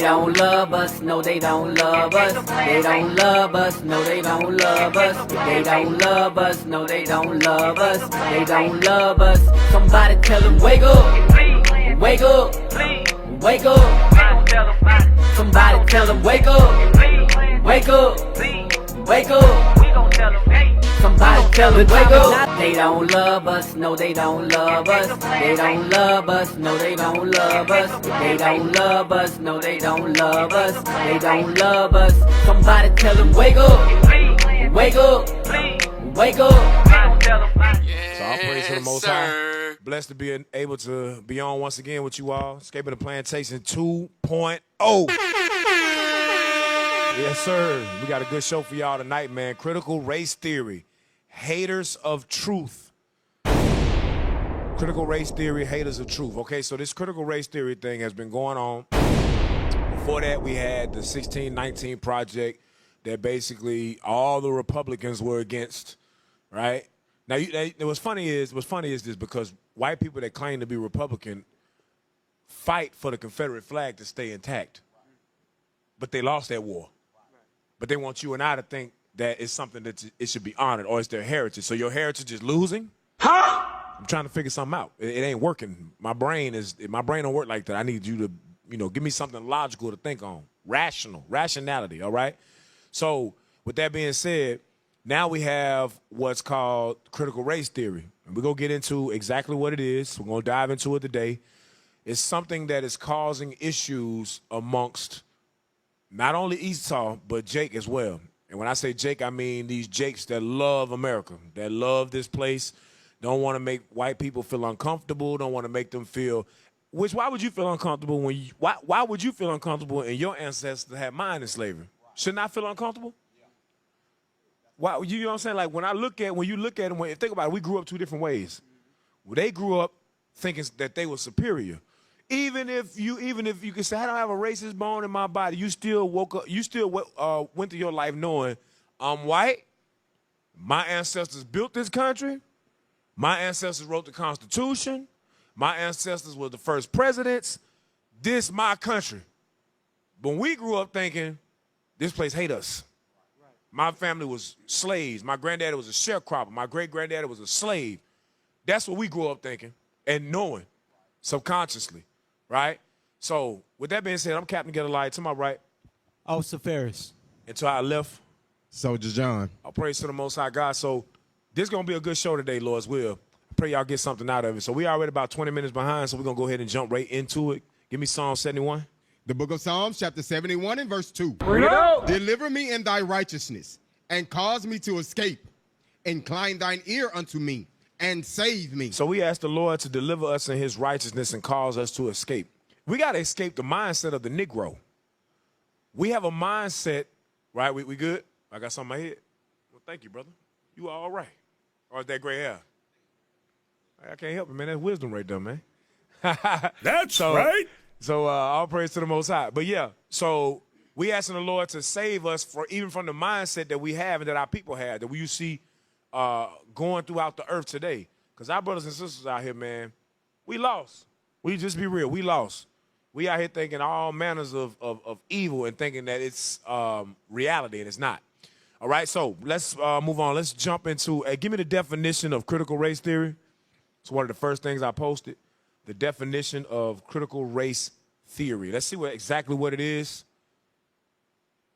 don't love us, no they don't love us. They don't love us, no they don't love us. They don't love us, no they don't love us. They don't love us. Somebody tell them wake up, wake up, wake up. Somebody tell them wake up, wake up, wake up. Somebody tell them wake up. They don't love us, no they don't love us. They don't love us, no they don't love us. They don't love us, no they don't love us. They don't love us. Somebody tell them wake up, wake up, wake up. So I'll praise to the Most High. Blessed to be able to be on once again with you all. Escaping the Plantation 2.0. Yes, sir. We got a good show for y'all tonight, man. Critical race theory. Haters of truth. Critical race theory, haters of truth. Okay, so this critical race theory thing has been going on. Before that, we had the 1619 Project that basically all the Republicans were against, right? Now, what's funny is this, because white people that claim to be Republican fight for the Confederate flag to stay intact. But they lost that war. But they want you and I to think that it's something that it should be honored, or it's their heritage. So your heritage is losing? Huh? I'm trying to figure something out. It ain't working. My brain don't work like that. I need you to, give me something logical to think on. Rationality, all right? So with that being said, now we have what's called critical race theory. And we're going to get into exactly what it is. We're going to dive into it today. It's something that is causing issues amongst not only Esau, but Jake as well. And when I say Jake, I mean these Jakes that love America, that love this place, don't want to make white people feel uncomfortable, don't want to make them feel, why would you feel uncomfortable why would you feel uncomfortable and your ancestors had mine in slavery? Shouldn't I feel uncomfortable? Why, you know what I'm saying? Like when you look at them, think about it, we grew up two different ways. Well, they grew up thinking that they were superior. Even if you can say, I don't have a racist bone in my body, you still went through your life knowing I'm white, my ancestors built this country, my ancestors wrote the Constitution, my ancestors were the first presidents, this my country. But we grew up thinking, this place hate us. My family was slaves. My granddaddy was a sharecropper. My great-granddaddy was a slave. That's what we grew up thinking and knowing subconsciously. Right? So, with that being said, I'm Captain Gedaliah. To my right. Officer Ferris. And to our left. Soldier John. I'll praise to the Most High God. So, this is going to be a good show today, Lord's will. I pray y'all get something out of it. So, we already about 20 minutes behind, so we're going to go ahead and jump right into it. Give me Psalm 71. The book of Psalms, chapter 71 and verse 2. Bring it out. Deliver me in thy righteousness, and cause me to escape. Incline thine ear unto me, and save me. So we ask the Lord to deliver us in his righteousness and cause us to escape. We got to escape the mindset of the Negro. We have a mindset, right? We good? I got something in my head. Well, thank you, brother. You are all right. Or is that gray hair? I can't help it, man. That's wisdom right there, man. That's right. So all praise to the Most High. But yeah, so we asking the Lord to save us even from the mindset that we have and that our people have, that we see going throughout the earth today. Because our brothers and sisters out here, man, we lost. We just be real. We lost. We out here thinking all manners of evil and thinking that it's reality, and it's not. All right, so let's move on. Let's jump into, give me the definition of critical race theory. It's one of the first things I posted, the definition of critical race theory. Let's see exactly what it is.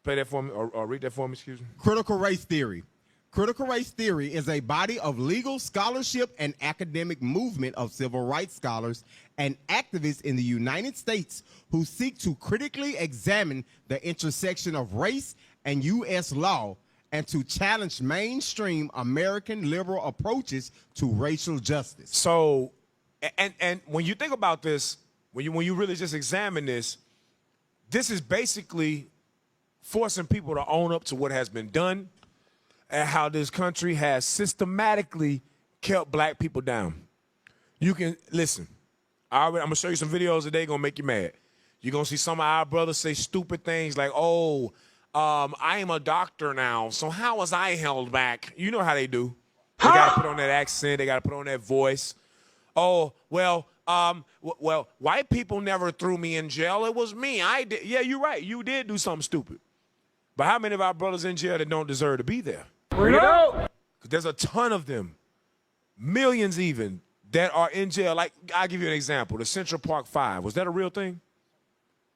Play that for me, or read that for me, excuse me. Critical race theory. Critical race theory is a body of legal scholarship and academic movement of civil rights scholars and activists in the United States who seek to critically examine the intersection of race and U.S. law and to challenge mainstream American liberal approaches to racial justice. So, and when you think about this, when you really just examine this, this is basically forcing people to own up to what has been done and how this country has systematically kept black people down. You can, listen, I'm going to show you some videos today going to make you mad. You're going to see some of our brothers say stupid things like, oh, I am a doctor now, so how was I held back? You know how they do. They got to put on that accent. They got to put on that voice. Oh, well, Well, white people never threw me in jail. It was me. I did. Yeah, you're right. You did do something stupid. But how many of our brothers in jail that don't deserve to be there? Bring it out. 'Cause there's a ton of them, millions even, that are in jail. Like, I'll give you an example. The Central Park Five. Was that a real thing?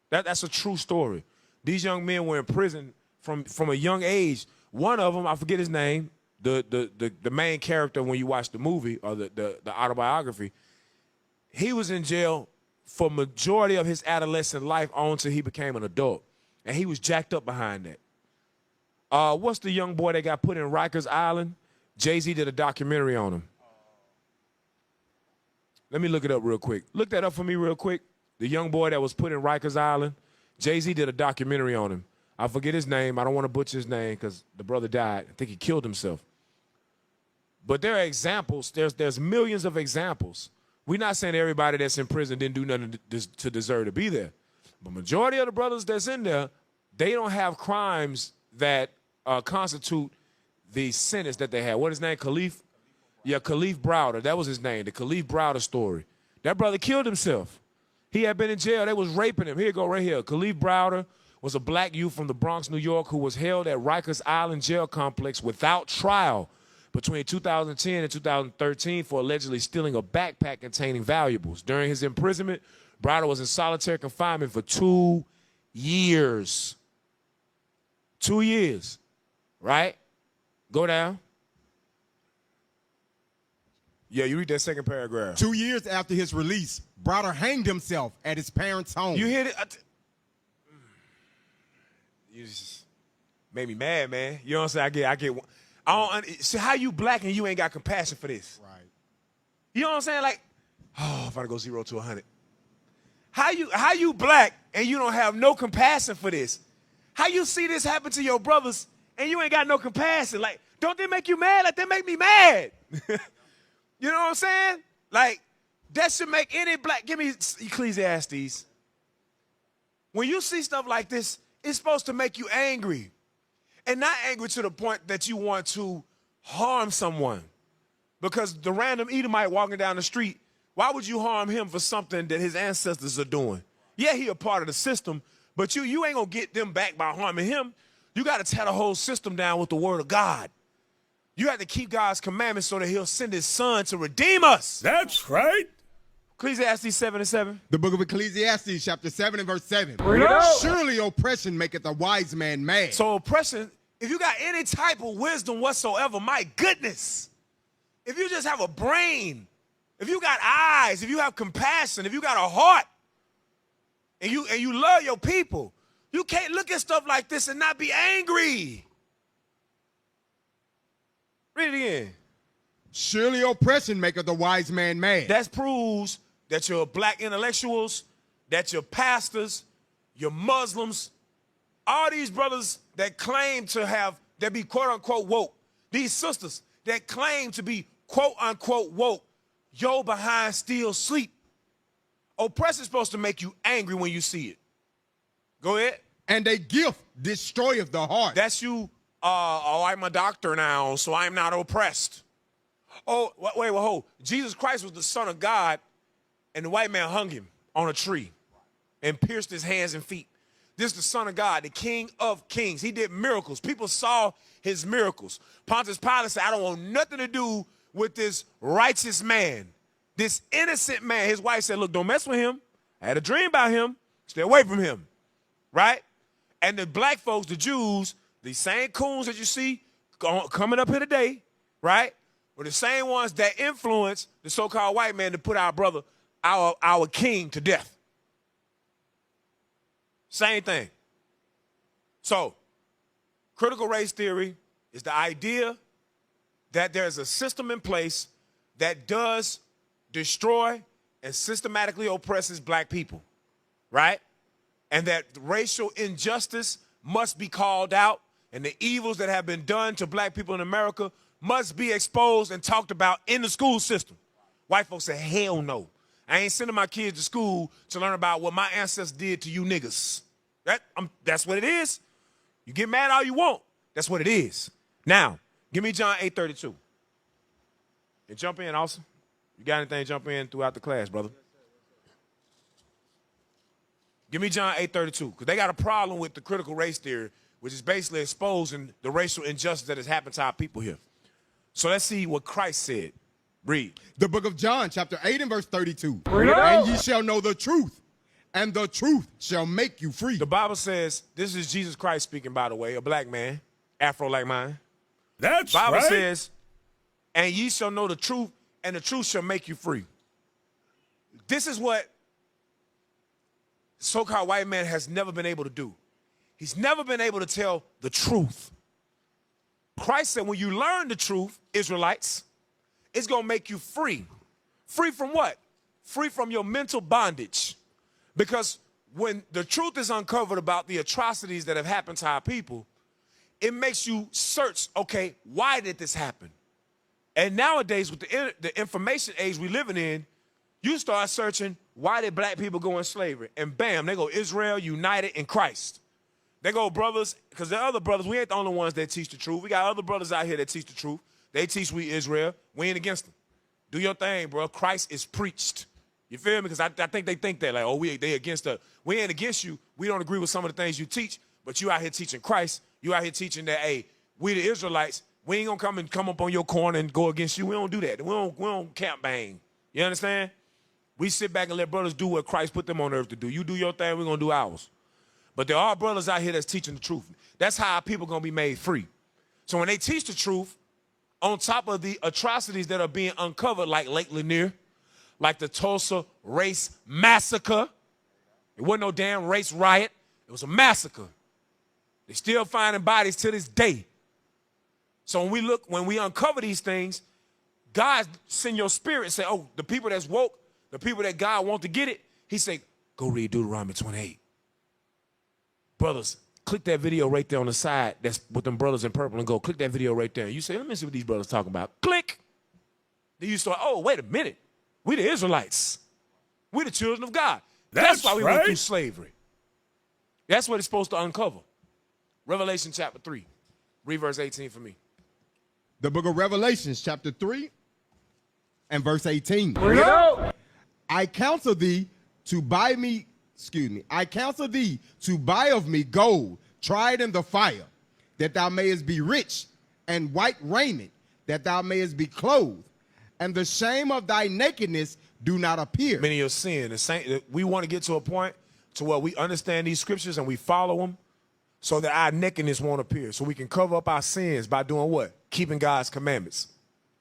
That's a true story. These young men were in prison from a young age. One of them, I forget his name, the main character when you watch the movie or the autobiography, he was in jail for majority of his adolescent life on until he became an adult. And he was jacked up behind that. What's the young boy that got put in Rikers Island? Jay-Z did a documentary on him. Let me look it up real quick. Look that up for me real quick. The young boy that was put in Rikers Island, Jay-Z did a documentary on him. I forget his name. I don't want to butcher his name because the brother died. I think he killed himself. But there are examples. There's millions of examples. We're not saying everybody that's in prison didn't do nothing to deserve to be there. But majority of the brothers that's in there, they don't have crimes that constitute the sentence that they had. What is his name? Khalif? Yeah, Khalif Browder. That was his name, the Khalif Browder story. That brother killed himself. He had been in jail. They was raping him. Here you go, right here. Khalif Browder was a black youth from the Bronx, New York, who was held at Rikers Island Jail Complex without trial between 2010 and 2013 for allegedly stealing a backpack containing valuables. During his imprisonment, Browder was in solitary confinement for 2 years. 2 years, right? Go down. Yeah, you read that second paragraph. 2 years after his release, Browder hanged himself at his parents' home. You hit it? You just made me mad, man. You know what I'm saying? I don't see how you black and you ain't got compassion for this. Right. You know what I'm saying? Like, oh, if I go 0 to 100. How you black and you don't have no compassion for this? How you see this happen to your brothers and you ain't got no compassion? Like, don't they make you mad? Like, they make me mad. You know what I'm saying? Like, that should make any black, give me Ecclesiastes. When you see stuff like this, it's supposed to make you angry. And not angry to the point that you want to harm someone. Because the random Edomite walking down the street, why would you harm him for something that his ancestors are doing? Yeah, he a part of the system, but you ain't going to get them back by harming him. You got to tear the whole system down with the word of God. You have to keep God's commandments so that he'll send his son to redeem us. That's right. Ecclesiastes 7:7. The book of Ecclesiastes, chapter 7 and verse 7. Bring it out. Surely oppression maketh a wise man mad. So oppression, if you got any type of wisdom whatsoever, my goodness, if you just have a brain, if you got eyes, if you have compassion, if you got a heart, and you love your people, you can't look at stuff like this and not be angry. Read it again. Surely oppression maketh a wise man mad. That proves that you're black intellectuals, that you're pastors, you're Muslims, all these brothers that claim to have, that be quote unquote woke, these sisters that claim to be quote unquote woke, yo behind still sleep. Oppression is supposed to make you angry when you see it. Go ahead. And a gift destroyeth the heart. That's you, oh, I'm a doctor now, so I'm not oppressed. Oh, wait, hold. Jesus Christ was the Son of God, and the white man hung him on a tree and pierced his hands and feet. This is the Son of God, the King of Kings. He did miracles. People saw his miracles. Pontius Pilate said, I don't want nothing to do with this righteous man, this innocent man. His wife said, look, don't mess with him. I had a dream about him. Stay away from him, right? And the black folks, the Jews, the same coons that you see coming up here today, right, were the same ones that influenced the so-called white man to put our brother, our king, to death. Same thing. So, critical race theory is the idea that there's a system in place that does destroy and systematically oppresses black people, right? And that racial injustice must be called out, and the evils that have been done to black people in America must be exposed and talked about in the school system. White folks say, hell no. I ain't sending my kids to school to learn about what my ancestors did to you niggas. That's what it is. You get mad all you want. That's what it is. Now, give me John 8:32. And jump in, Austin. You got anything, jump in throughout the class, brother. Give me John 8:32, because they got a problem with the critical race theory, which is basically exposing the racial injustice that has happened to our people here. So let's see what Christ said. Read. The book of John, chapter 8 and verse 32. And ye shall know the truth, and the truth shall make you free. The Bible says, this is Jesus Christ speaking, by the way, a black man, afro like mine. That's Bible right. says, and ye shall know the truth, and the truth shall make you free. This is what so-called white man has never been able to do. He's never been able to tell the truth. Christ said, when you learn the truth, Israelites, it's going to make you free. Free from what? Free from your mental bondage. Because when the truth is uncovered about the atrocities that have happened to our people, it makes you search, okay, why did this happen? And nowadays, with the information age we're living in, you start searching, why did black people go in slavery? And bam, they go Israel united in Christ. They go brothers, because the other brothers, we ain't the only ones that teach the truth. We got other brothers out here that teach the truth. They teach we Israel. We ain't against them. Do your thing, bro. Christ is preached. You feel me? Because I think they think that, like, oh, they against us. We ain't against you. We don't agree with some of the things you teach, but you out here teaching Christ. You out here teaching that, hey, we the Israelites, we ain't gonna come up on your corner and go against you. We don't do that. We don't camp bang. You understand? We sit back and let brothers do what Christ put them on earth to do. You do your thing, we're gonna do ours. But there are brothers out here that's teaching the truth. That's how our people gonna be made free. So when they teach the truth, on top of the atrocities that are being uncovered, like Lake Lanier, like the Tulsa race massacre, it wasn't no damn race riot, it was a massacre. They're still finding bodies to this day. So when we uncover these things, God send your spirit and say, oh, the people that's woke, the people that God want to get it, he say, go read Deuteronomy 28. Brothers, click that video right there on the side that's with them brothers in purple and go, click that video right there. And you say, let me see what these brothers talking about. Click. Then you start, oh, wait a minute. We the Israelites. We the children of God. That's why we went through slavery. That's what it's supposed to uncover. Revelation chapter 3. Read verse 18 for me. The book of Revelations, chapter 3 and verse 18. I counsel thee to buy of me gold, tried in the fire, that thou mayest be rich, and white raiment, that thou mayest be clothed, and the shame of thy nakedness do not appear. Many of sin. We want to get to a point to where we understand these scriptures and we follow them so that our nakedness won't appear. So we can cover up our sins by doing what? Keeping God's commandments.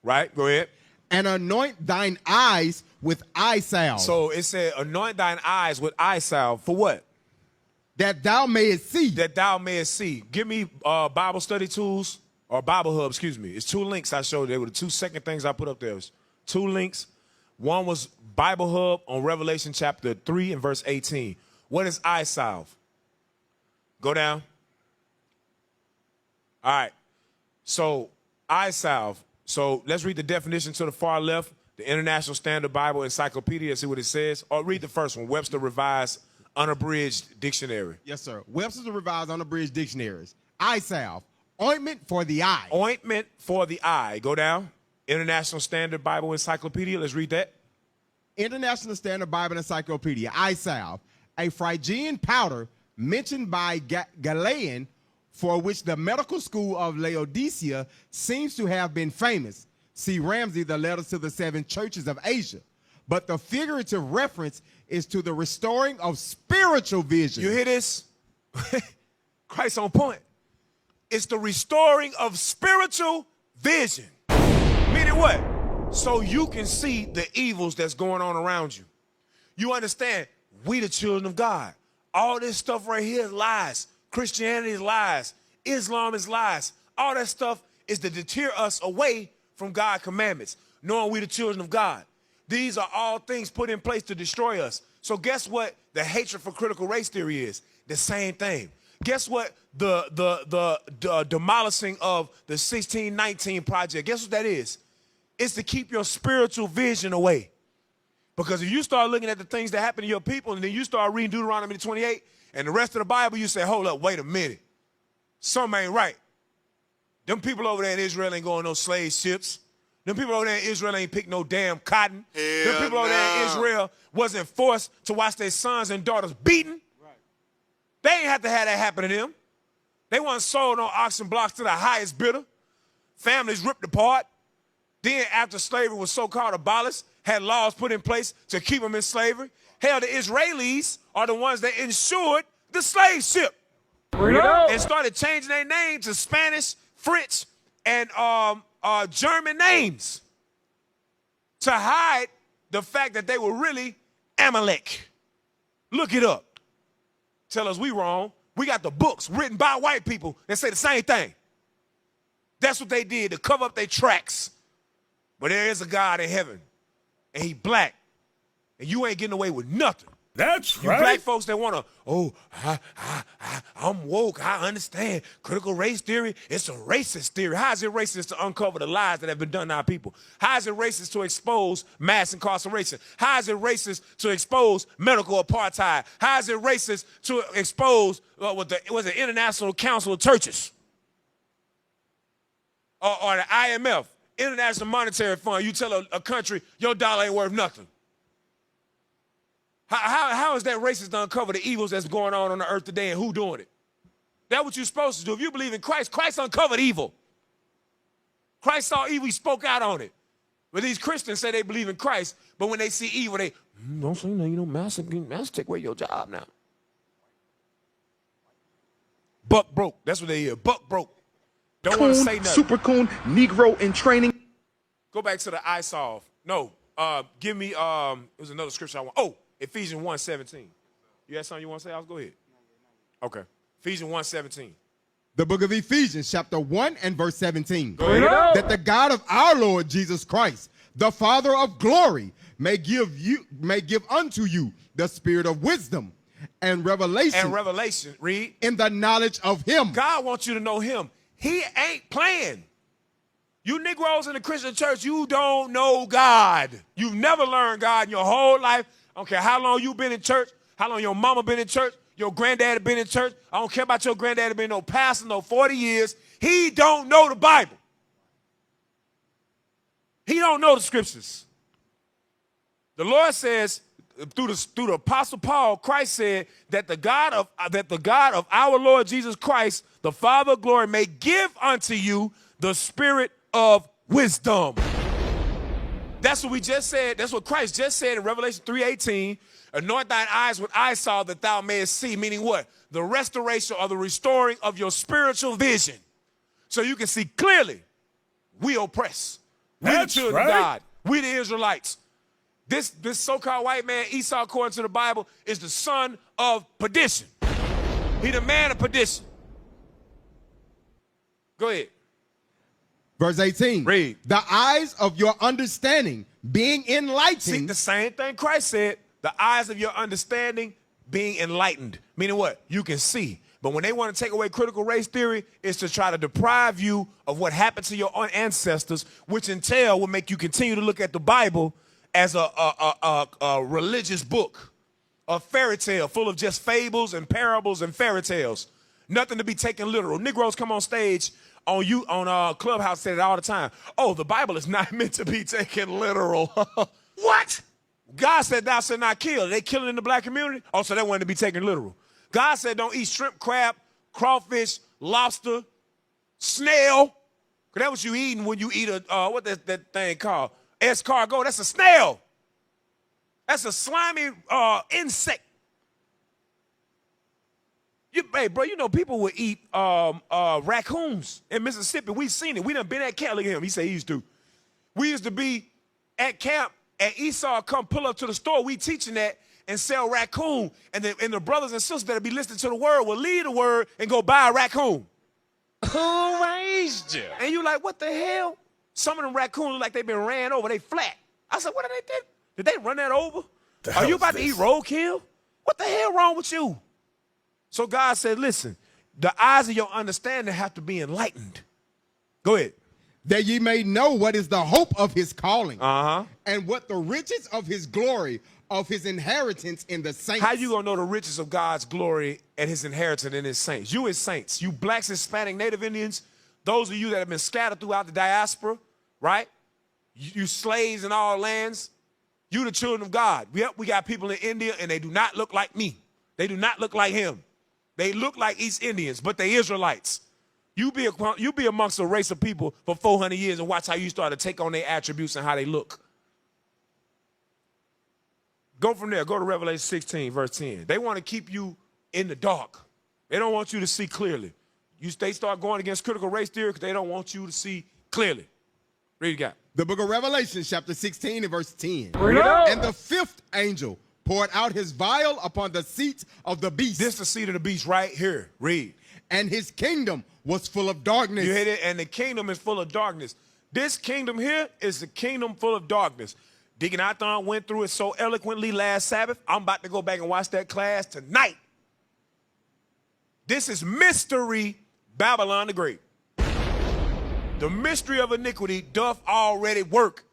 Right? Go ahead. And anoint thine eyes with eye salve. So it said, anoint thine eyes with eye salve. For what? That thou mayest see. That thou mayest see. Give me Bible study tools, or Bible Hub, excuse me. It's 2 links I showed you. They were the 2 second things I put up there. It was 2 links. One was Bible Hub on Revelation chapter 3 and verse 18. What is eye salve? Go down. All right. So eye salve. So let's read the definition to the far left, the International Standard Bible Encyclopedia, see what it says. Or read the first one, Webster Revised Unabridged Dictionary. Yes, sir. Webster's Revised Unabridged Dictionaries. Eye salve, ointment for the eye. Ointment for the eye. Go down. International Standard Bible Encyclopedia. Let's read that. International Standard Bible Encyclopedia. Eye salve, a Phrygian powder mentioned by Gallatin, for which the medical school of Laodicea seems to have been famous. See Ramsey, the letters to the 7 churches of Asia. But the figurative reference is to the restoring of spiritual vision. You hear this? Christ on point. It's the restoring of spiritual vision. Meaning what? So you can see the evils that's going on around you. You understand, we the children of God. All this stuff right here is lies. Christianity is lies. Islam is lies. All that stuff is to deter us away from God's commandments, knowing we the children of God. These are all things put in place to destroy us. So guess what the hatred for critical race theory is? The same thing. Guess what the demolishing of the 1619 project, guess what that is? It's to keep your spiritual vision away. Because if you start looking at the things that happen to your people and then you start reading Deuteronomy 28 and the rest of the Bible, you say, hold up, wait a minute. Something ain't right. Them people over there in Israel ain't going on no slave ships. Them people over there in Israel ain't pick no damn cotton. Them people over there in Israel wasn't forced to watch their sons and daughters beaten. They ain't have to have that happen to them. They weren't sold on auction blocks to the highest bidder. Families ripped apart. Then after slavery was so-called abolished, had laws put in place to keep them in slavery. Hell, the Israelis are the ones that insured the slave ship. And started changing their name to Spanish, French, and German names to hide the fact that they were really Amalek. Look it up. Tell us we wrong. We got the books written by white people that say the same thing. That's what they did to cover up their tracks. But there is a God in heaven, and he black, and you ain't getting away with nothing. That's You right. black folks that want to, I'm woke, I understand. Critical race theory, it's a racist theory. How is it racist to uncover the lies that have been done to our people? How is it racist to expose mass incarceration? How is it racist to expose medical apartheid? How is it racist to expose the International Council of Churches? Or the IMF, International Monetary Fund, you tell a country your dollar ain't worth nothing. How is that racist to uncover the evils that's going on the earth today and who doing it? That's what you're supposed to do. If you believe in Christ, Christ uncovered evil. Christ saw evil, he spoke out on it. But these Christians say they believe in Christ, but when they see evil, they, don't say nothing, master take away your job now. Buck broke, that's what they hear, buck broke. Don't want to say nothing. Super coon, Negro in training. Go back to the I solve. No, give me, it was another scripture I want. Oh, Ephesians 1:17. You had something you want to say? I'll go ahead. Okay. Ephesians 1:17. The book of Ephesians, chapter 1 and verse 17. Go ahead. That the God of our Lord Jesus Christ, the Father of glory, may give unto you the spirit of wisdom and revelation. And revelation, read. In the knowledge of him. God wants you to know him. He ain't playing. You Negroes in the Christian church, you don't know God. You've never learned God in your whole life. I don't care how long you've been in church, how long your mama been in church, your granddad been in church. I don't care about your granddad being no pastor, no 40 years. He don't know the Bible. He don't know the scriptures. The Lord says, through the Apostle Paul, Christ said that the God of our Lord Jesus Christ, the Father of glory, may give unto you the spirit of wisdom. That's what we just said. That's what Christ just said in Revelation 3:18. Anoint thine eyes with eye salve that thou mayest see. Meaning what? The restoration or the restoring of your spiritual vision. So you can see clearly. We oppress. We That's the children right. of God. We the Israelites. This so-called white man, Esau, according to the Bible, is the son of perdition. He the man of perdition. Go ahead. Verse 18. Read. The eyes of your understanding being enlightened. See, the same thing Christ said. The eyes of your understanding being enlightened. Meaning what? You can see. But when they want to take away critical race theory, it's to try to deprive you of what happened to your own ancestors, which entail will make you continue to look at the Bible as a religious book, a fairy tale full of just fables and parables and fairy tales. Nothing to be taken literal. Negroes come on stage on Clubhouse, say it all the time. Oh, the Bible is not meant to be taken literal. What? God said thou shalt not kill. They killing in the black community? Oh, so they wanted to be taken literal. God said don't eat shrimp, crab, crawfish, lobster, snail. Because that's what you eating when you eat what that thing called? Escargot. That's a snail. That's a slimy insect. Hey, bro, you know people would eat raccoons in Mississippi. We've seen it. We done been at camp. Look at him. He said he used to. We used to be at camp, and Esau come pull up to the store. We teaching that and sell raccoon. And the brothers and sisters that be listening to the word will leave the word and go buy a raccoon. Who raised you? And you like, what the hell? Some of them raccoons look like they've been ran over. They flat. I said, what did they do? Did they run that over? Are you about to eat roadkill? What the hell wrong with you? So God said, listen, the eyes of your understanding have to be enlightened. Go ahead. That ye may know what is the hope of his calling. Uh-huh. And what the riches of his glory, of his inheritance in the saints. How you gonna know the riches of God's glory and his inheritance in his saints? You his saints. You blacks, Hispanic, Native Indians, those of you that have been scattered throughout the diaspora, right? You slaves in all lands. You the children of God. We got people in India and they do not look like me. They do not look like him. They look like East Indians, but they Israelites. You be amongst a race of people for 400 years and watch how you start to take on their attributes and how they look. Go from there. Go to Revelation 16, verse 10. They want to keep you in the dark. They don't want you to see clearly. They start going against critical race theory because they don't want you to see clearly. Read it, got. The book of Revelation, chapter 16 and verse 10. And the fifth angel poured out his vial upon the seat of the beast. This is the seat of the beast right here. Read. And his kingdom was full of darkness. You hit it? And the kingdom is full of darkness. This kingdom here is the kingdom full of darkness. Deacon Athon went through it so eloquently last Sabbath. I'm about to go back and watch that class tonight. This is mystery Babylon the Great. The mystery of iniquity doth already work.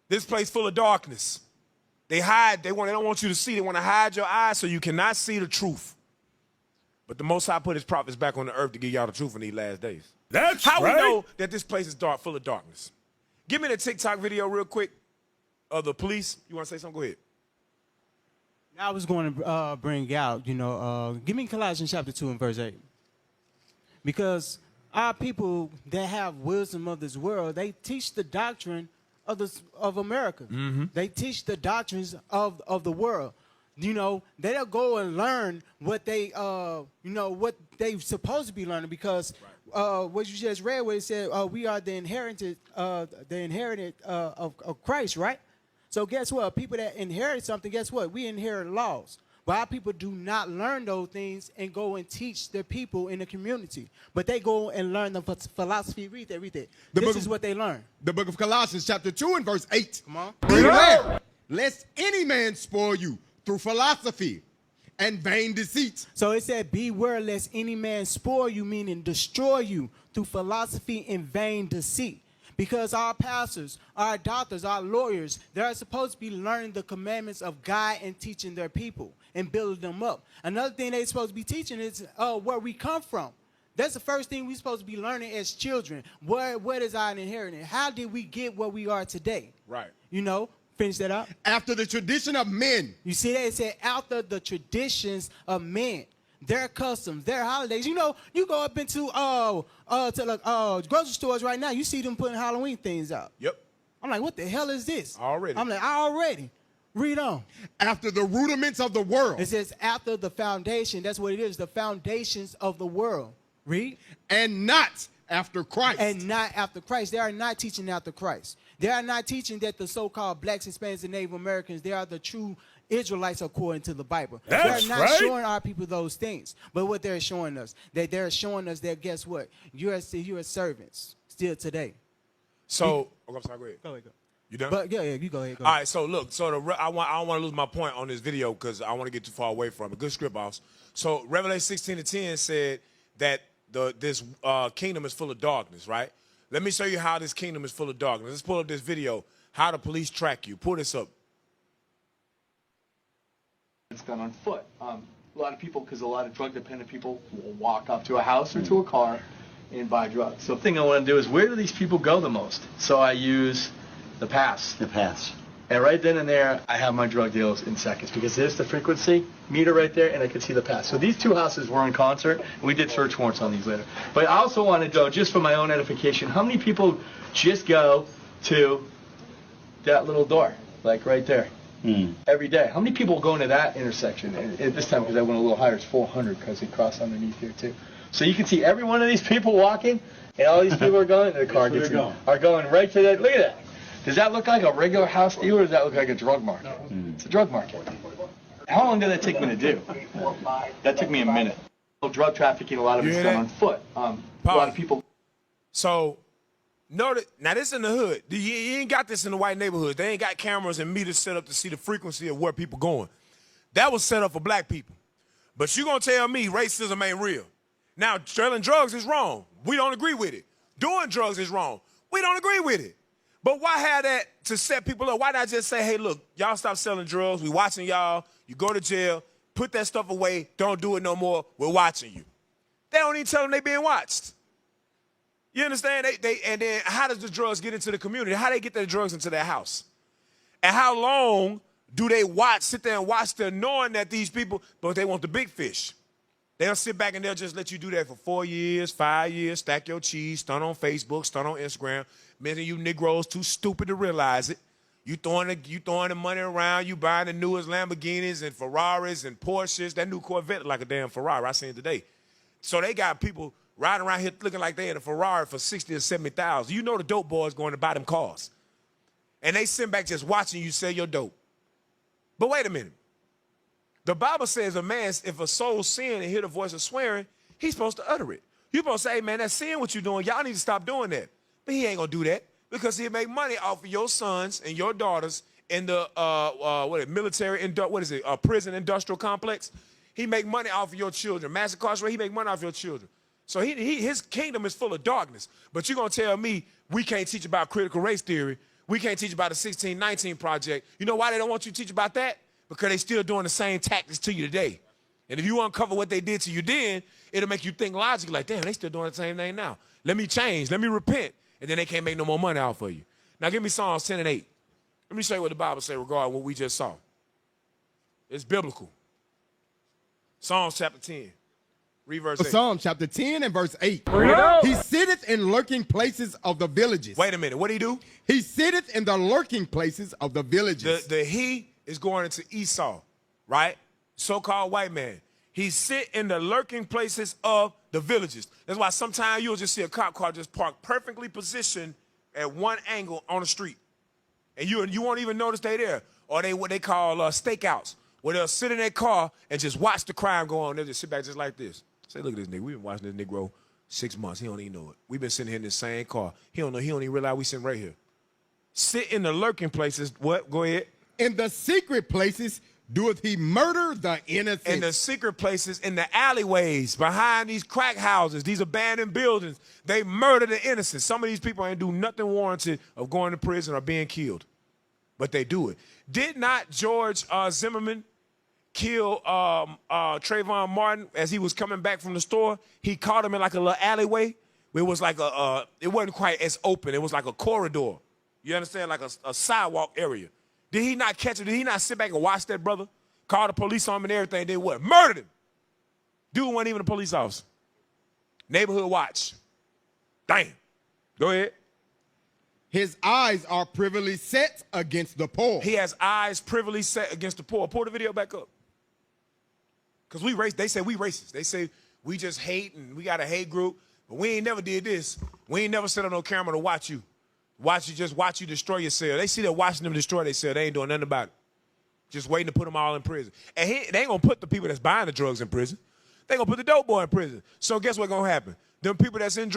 This place full of darkness. They hide. They don't want you to see. They want to hide your eyes so you cannot see the truth. But the Most High put his prophets back on the earth to give y'all the truth in these last days. That's How right. we know that this place is dark, full of darkness? Give me the TikTok video real quick of the police. You want to say something? Go ahead. I was going to bring out, give me Colossians chapter 2 and verse 8. Because our people that have wisdom of this world, they teach the doctrine of America. Mm-hmm. They teach the doctrines of the world. They'll go and learn what they, what they're supposed to be learning because what you just read where it said, we are the inherited of Christ, right? So guess what? People that inherit something, guess what? We inherit laws. But our people do not learn those things and go and teach their people in the community. But they go and learn the philosophy. Read that. This is what they learn. The book of Colossians chapter 2 and verse 8. Come on. Beware, lest any man spoil you through philosophy and vain deceit. So it said, beware lest any man spoil you, meaning destroy you through philosophy and vain deceit. Because our pastors, our doctors, our lawyers, they're supposed to be learning the commandments of God and teaching their people and building them up. Another thing they're supposed to be teaching is where we come from. That's the first thing we're supposed to be learning as children. What is our inheritance? How did we get where we are today? Right. Finish that up. After the tradition of men. You see that? It said after the traditions of men. Their customs, their holidays. You go up into grocery stores right now, you see them putting Halloween things out. Yep. I'm like, what the hell is this? Already. I'm like, already. Read on. After the rudiments of the world. It says after the foundation. That's what it is, the foundations of the world. Read. And not after Christ. And not after Christ. They are not teaching after Christ. They are not teaching that the so-called blacks, Hispanics, and Native Americans, they are the true Israelites according to the Bible. That's they're not right. showing our people those things. But what they're showing us, they're showing us that, guess what? You're servants still today. So, I'm sorry, go ahead. Go ahead. You done? But yeah, you go ahead. All right, so look, I don't want to lose my point on this video because I want to get too far away from it. Good script, boss. So Revelation 16 and 10 said that this kingdom is full of darkness, right? Let me show you how this kingdom is full of darkness. Let's pull up this video, how the police track you. Pull this up. It's done on foot. A lot of people, because a lot of drug-dependent people will walk up to a house or to a car and buy drugs. So the thing I want to do is, where do these people go the most? So I use the pass. The pass. And right then and there, I have my drug deals in seconds, because there's the frequency meter right there, and I can see the pass. So these two houses were in concert, and we did search warrants on these later. But I also want to know, just for my own edification, how many people just go to that little door, like right there? Every day. How many people go into that intersection? And at this time, because I went a little higher, it's 400 because they cross underneath here too. So you can see every one of these people walking, and all these people are going, and the car gets in, are going right to that. Look at that. Does that look like a regular house deal, or does that look like a drug market? It's a drug market. How long did that take me to do? That took me a minute. Drug trafficking, a lot of it's done on foot. A lot of people. So, now this in the hood. You ain't got this in the white neighborhoods. They ain't got cameras and meters set up to see the frequency of where people going. That was set up for black people. But you gonna tell me racism ain't real. Now, selling drugs is wrong. We don't agree with it. Doing drugs is wrong. We don't agree with it. But why have that to set people up? Why not just say, hey, look, y'all stop selling drugs. We watching y'all. You go to jail. Put that stuff away. Don't do it no more. We're watching you. They don't even tell them they being watched. You understand? And then how does the drugs get into the community? How they get their drugs into their house? And how long do they sit there and watch them knowing that these people, but they want the big fish? They'll sit back and they'll just let you do that for 4 years, 5 years, stack your cheese, stunt on Facebook, stunt on Instagram. Many of you Negroes too stupid to realize it. You throwing the money around, you buying the newest Lamborghinis and Ferraris and Porsches. That new Corvette like a damn Ferrari. I seen it today. So they got people riding around here looking like they in a Ferrari for 60 or 70,000. You know the dope boys going to buy them cars. And they sit back just watching you sell your dope. But wait a minute. The Bible says a man, if a soul sin and hear the voice of swearing, he's supposed to utter it. You're supposed to say, hey, man, that's sin what you're doing. Y'all need to stop doing that. But he ain't going to do that because he'll make money off of your sons and your daughters in the prison industrial complex. He make money off of your children. Mass incarceration, he make money off your children. So his kingdom is full of darkness. But you're going to tell me we can't teach about critical race theory. We can't teach about the 1619 Project. You know why they don't want you to teach about that? Because they still doing the same tactics to you today. And if you uncover what they did to you then, it'll make you think logically, like, damn, they still doing the same thing now. Let me change. Let me repent. And then they can't make no more money out for you. Now give me Psalms 10 and 8. Let me show you what the Bible says regarding what we just saw. It's biblical. Psalms chapter 10. Read verse 8. Psalm chapter 10 and verse 8. He sitteth in lurking places of the villages. Wait a minute. What did he do? He sitteth in the lurking places of the villages. The he is going into Esau, right? So-called white man. He sit in the lurking places of the villages. That's why sometimes you'll just see a cop car just parked perfectly positioned at one angle on the street. And you won't even notice they there. Or what they call stakeouts, where they'll sit in their car and just watch the crime go on. They'll just sit back just like this. Say, look at this nigga. We've been watching this Negro 6 months. He don't even know it. We've been sitting here in the same car. He don't know. He don't even realize we sitting right here. Sit in the lurking places. What? Go ahead. In the secret places doeth he murder the innocent. In the secret places, in the alleyways, behind these crack houses, these abandoned buildings, they murder the innocent. Some of these people ain't do nothing warranted of going to prison or being killed, but they do it. Did not George Zimmerman kill Trayvon Martin as he was coming back from the store? He caught him in like a little alleyway. It was like it wasn't quite as open. It was like a corridor. You understand? Like a sidewalk area. Did he not catch him? Did he not sit back and watch that brother? Call the police on him and everything. Did what? Murdered him. Dude wasn't even a police officer. Neighborhood watch. Damn. Go ahead. His eyes are privily set against the poor. He has eyes privily set against the poor. Pull the video back up. Because they say we racist. They say we just hate and we got a hate group. But we ain't never did this. We ain't never set on no camera to watch you. Watch you destroy yourself. They see that watching them destroy themselves. They ain't doing nothing about it. Just waiting to put them all in prison. And they ain't going to put the people that's buying the drugs in prison. They going to put the dope boy in prison. So guess what's going to happen? Them people that's on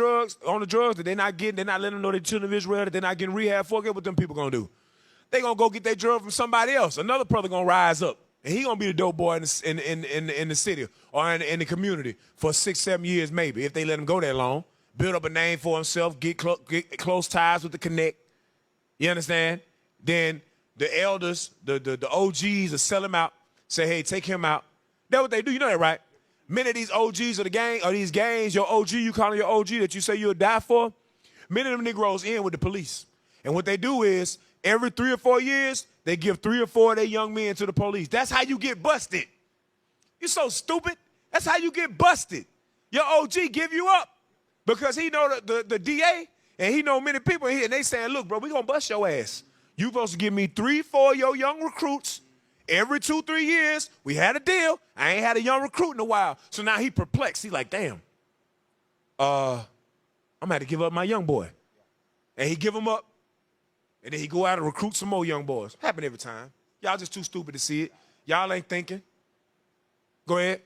the drugs that they're not letting them know they're children of Israel, that they're not getting rehab for, guess what them people going to do? They going to go get their drug from somebody else. Another brother going to rise up. And he going to be the dope boy in the city or in the community for 6, 7 years maybe, if they let him go that long. Build up a name for himself, get close ties with the connect. You understand? Then the elders, the OGs will sell him out, say, hey, take him out. That's what they do. You know that, right? Many of these OGs of the gang, or these gangs, your OG, you calling your OG that you say you'll die for, many of them Negroes in with the police. And what they do is, every 3 or 4 years, they give 3 or 4 of their young men to the police. That's how you get busted. You're so stupid. That's how you get busted. Your OG give you up. Because he know the DA, and he know many people here, and they saying, look, bro, we going to bust your ass. You supposed to give me 3, 4 of your young recruits every 2, 3 years. We had a deal. I ain't had a young recruit in a while. So now he perplexed. He like, damn, I'm going to have to give up my young boy. And he give him up, and then he go out and recruit some more young boys. Happen every time. Y'all just too stupid to see it. Y'all ain't thinking. Go ahead.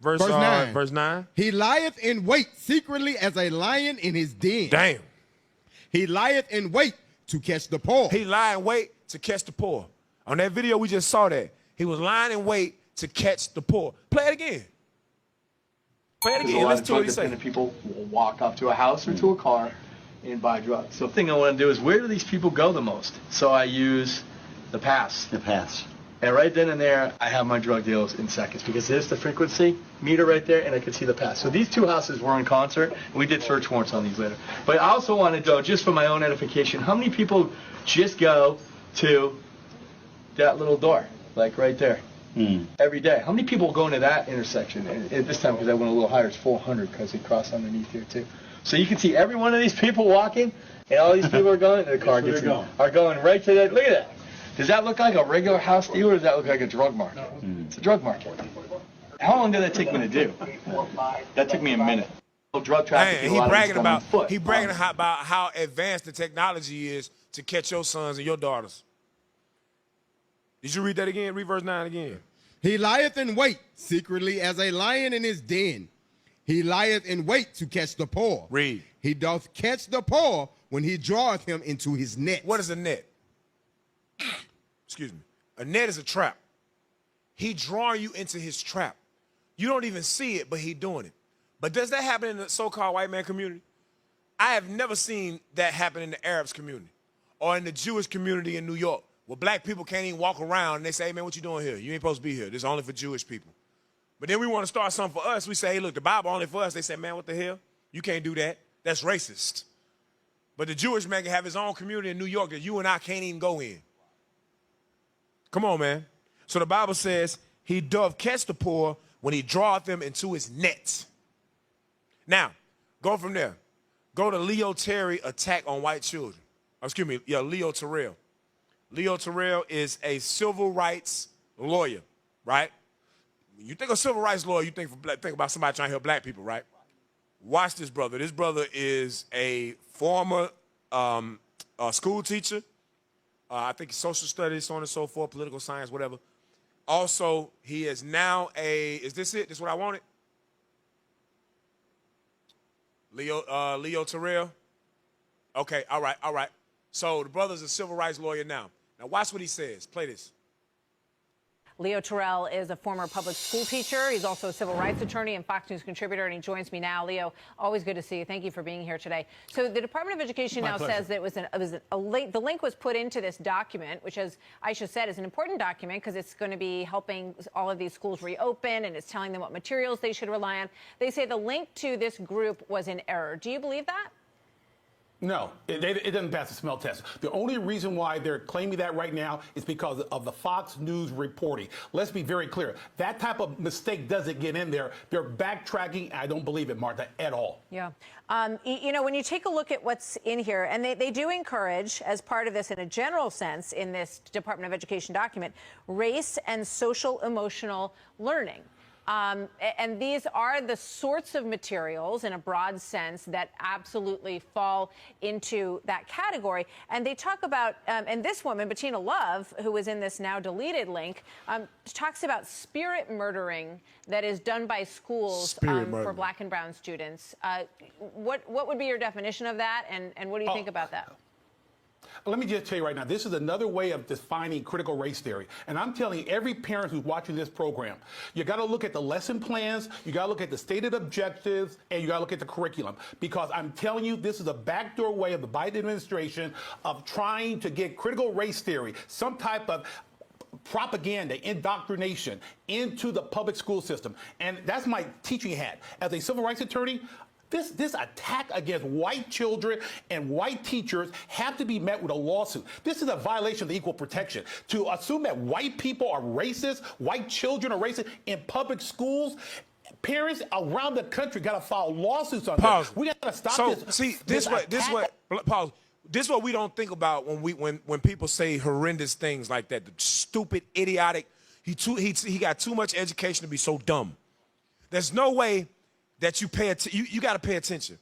Verse 9. Verse 9. He lieth in wait secretly as a lion in his den. Damn. He lieth in wait to catch the poor. He lie in wait to catch the poor. On that video, we just saw that. He was lying in wait to catch the poor. Play it again. Play it again. Let's do what he said. People will walk up to a house or to a car and buy drugs. So the thing I want to do is, where do these people go the most? So I use the pass. The pass. And right then and there, I have my drug deals in seconds, because there's the frequency meter right there, and I can see the pass. So these two houses were in concert, and we did search warrants on these later. But I also want to know, just for my own edification, how many people just go to that little door, like right there? every day. How many people go into that intersection? And at this time, because I went a little higher, it's 400 because they cross underneath here too. So you can see every one of these people walking, and all these people are going, and the car gets in, are going right to that. Look at that. Does that look like a regular house deal, or does that look like a drug market? It's a drug market. How long did that take me to do? That took me a minute. Drug trafficking. He bragging about how advanced the technology is to catch your sons and your daughters. Did you read that again? Read verse 9 again. He lieth in wait secretly as a lion in his den. He lieth in wait to catch the poor. Read. He doth catch the poor when he draweth him into his net. What is a net? Excuse me. A net is a trap. He drawing you into his trap. You don't even see it, but he doing it. But does that happen in the so-called white man community? I have never seen that happen in the Arabs community or in the Jewish community in New York, where black people can't even walk around and they say, hey, man, what you doing here? You ain't supposed to be here. This is only for Jewish people. But then we want to start something for us. We say, hey, look, the Bible only for us. They say, man, what the hell? You can't do that. That's racist. But the Jewish man can have his own community in New York that you and I can't even go in. Come on, man. So the Bible says, he doth catch the poor when he draweth them into his nets. Now, go from there. Go to Leo Terry attack on white children. Excuse me, yeah, Leo Terrell. Leo Terrell is a civil rights lawyer, right? When you think of civil rights lawyer, you think about somebody trying to help black people, right? Watch this brother. This brother is a former school teacher. I think social studies, so on and so forth, political science, whatever. Also, he is now is this it? This is what I wanted? Leo Terrell. Okay, all right. So the brother's a civil rights lawyer now. Now watch what he says. Play this. Leo Terrell is a former public school teacher. He's also a civil rights attorney and Fox News contributor, and he joins me now. Leo, always good to see you. Thank you for being here today. So the Department of Education now says that the link was put into this document, which, as Aisha said, is an important document because it's going to be helping all of these schools reopen, and it's telling them what materials they should rely on. They say the link to this group was in error. Do you believe that? No, it doesn't pass the smell test. The only reason why they're claiming that right now is because of the Fox News reporting. Let's be very clear. That type of mistake doesn't get in there. They're backtracking. I don't believe it, Martha, at all. Yeah. You know, when you take a look at what's in here, and they do encourage, as part of this in a general sense in this Department of Education document, race and social emotional learning. And these are the sorts of materials in a broad sense that absolutely fall into that category. And they talk about, and this woman, Bettina Love, who was in this now deleted link, talks about spirit murdering that is done by schools for black and brown students. What would be your definition of that, and what do you think about that? Let me just tell you right now, this is another way of defining critical race theory. And I'm telling every parent who's watching this program, you got to look at the lesson plans, you got to look at the stated objectives, and you got to look at the curriculum. Because I'm telling you, this is a backdoor way of the Biden administration of trying to get critical race theory, some type of propaganda, indoctrination into the public school system. And that's my teaching hat. As a civil rights attorney, this attack against white children and white teachers have to be met with a lawsuit. This is a violation of the equal protection. To assume that white people are racist, white children are racist in public schools, parents around the country got to file lawsuits on this. We got to stop this. See, this is what we don't think about when people say horrendous things like that. The stupid, idiotic. He got too much education to be so dumb. There's no way that you pay attention. You got to pay attention.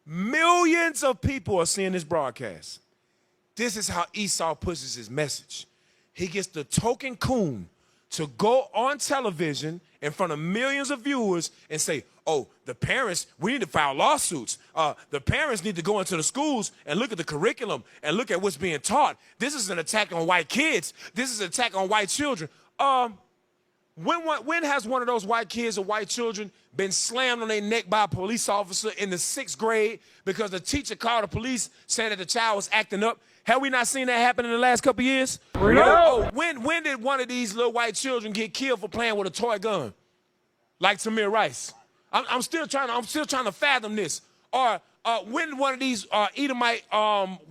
Millions of people are seeing this broadcast. This is how Esau pushes his message. He gets the token coon to go on television in front of millions of viewers and say, oh, the parents, we need to file lawsuits. The parents need to go into the schools and look at the curriculum and look at what's being taught. This is an attack on white kids. This is an attack on white children. When has one of those white kids or white children been slammed on their neck by a police officer in the 6th grade because the teacher called the police saying that the child was acting up? Have we not seen that happen in the last couple of years? No. When did one of these little white children get killed for playing with a toy gun, like Tamir Rice? I'm still trying to fathom this. Or when one of these Edomite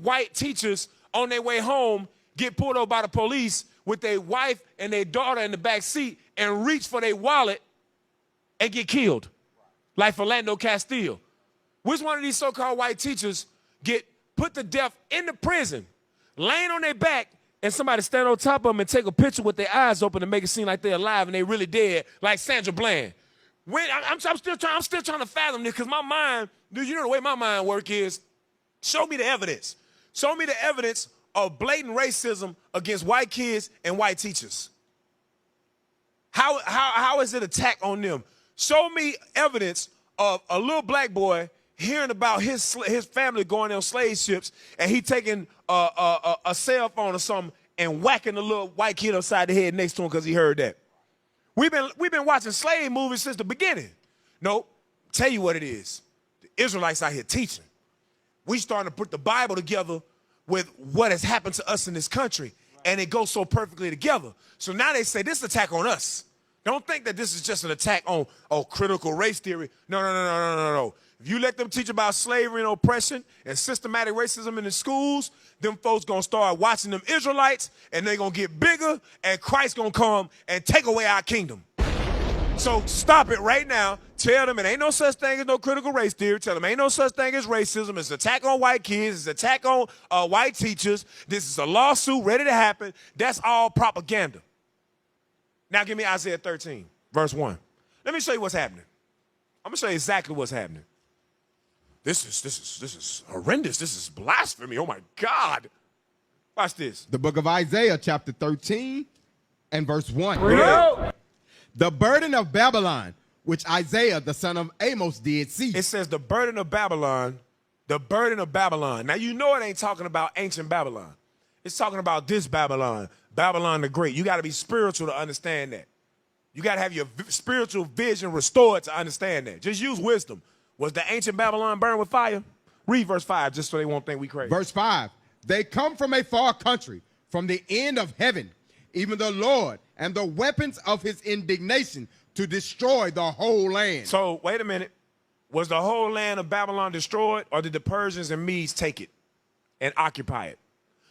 white teachers on their way home get pulled over by the police with their wife and their daughter in the back seat, and reach for their wallet and get killed, like Philando Castile. Which one of these so-called white teachers get put to death in the prison, laying on their back, and somebody stand on top of them and take a picture with their eyes open to make it seem like they're alive and they're really dead, like Sandra Bland? I'm still trying to fathom this, because my mind, you know the way my mind work is, show me the evidence. Show me the evidence of blatant racism against white kids and white teachers. How is it an attack on them? Show me evidence of a little black boy hearing about his family going on slave ships, and he taking a cell phone or something and whacking the little white kid upside the head next to him because he heard that. We've been watching slave movies since the beginning. Nope. Tell you what it is. The Israelites out here teaching. We starting to put the Bible together with what has happened to us in this country, and it goes so perfectly together. So now they say this attack on us. Don't think that this is just an attack on critical race theory. No. If you let them teach about slavery and oppression and systematic racism in the schools, them folks gonna start watching them Israelites, and they gonna get bigger, and Christ gonna come and take away our kingdom. So stop it right now. Tell them it ain't no such thing as no critical race theory. Tell them ain't no such thing as racism. It's an attack on white kids. It's an attack on white teachers. This is a lawsuit ready to happen. That's all propaganda. Now give me Isaiah 13, verse 1. Let me show you what's happening. I'm gonna show you exactly what's happening. This is horrendous. This is blasphemy. Oh my God. Watch this. The book of Isaiah, chapter 13 and verse 1. Yeah. The burden of Babylon, which Isaiah, the son of Amos, did see. It says the burden of Babylon, the burden of Babylon. Now you know it ain't talking about ancient Babylon. It's talking about this Babylon, Babylon the Great. You got to be spiritual to understand that. You got to have your spiritual vision restored to understand that. Just use wisdom. Was the ancient Babylon burned with fire? Read verse 5 just so they won't think we crazy. Verse 5. They come from a far country, from the end of heaven, even the Lord, and the weapons of his indignation to destroy the whole land. So, wait a minute. Was the whole land of Babylon destroyed, or did the Persians and Medes take it and occupy it?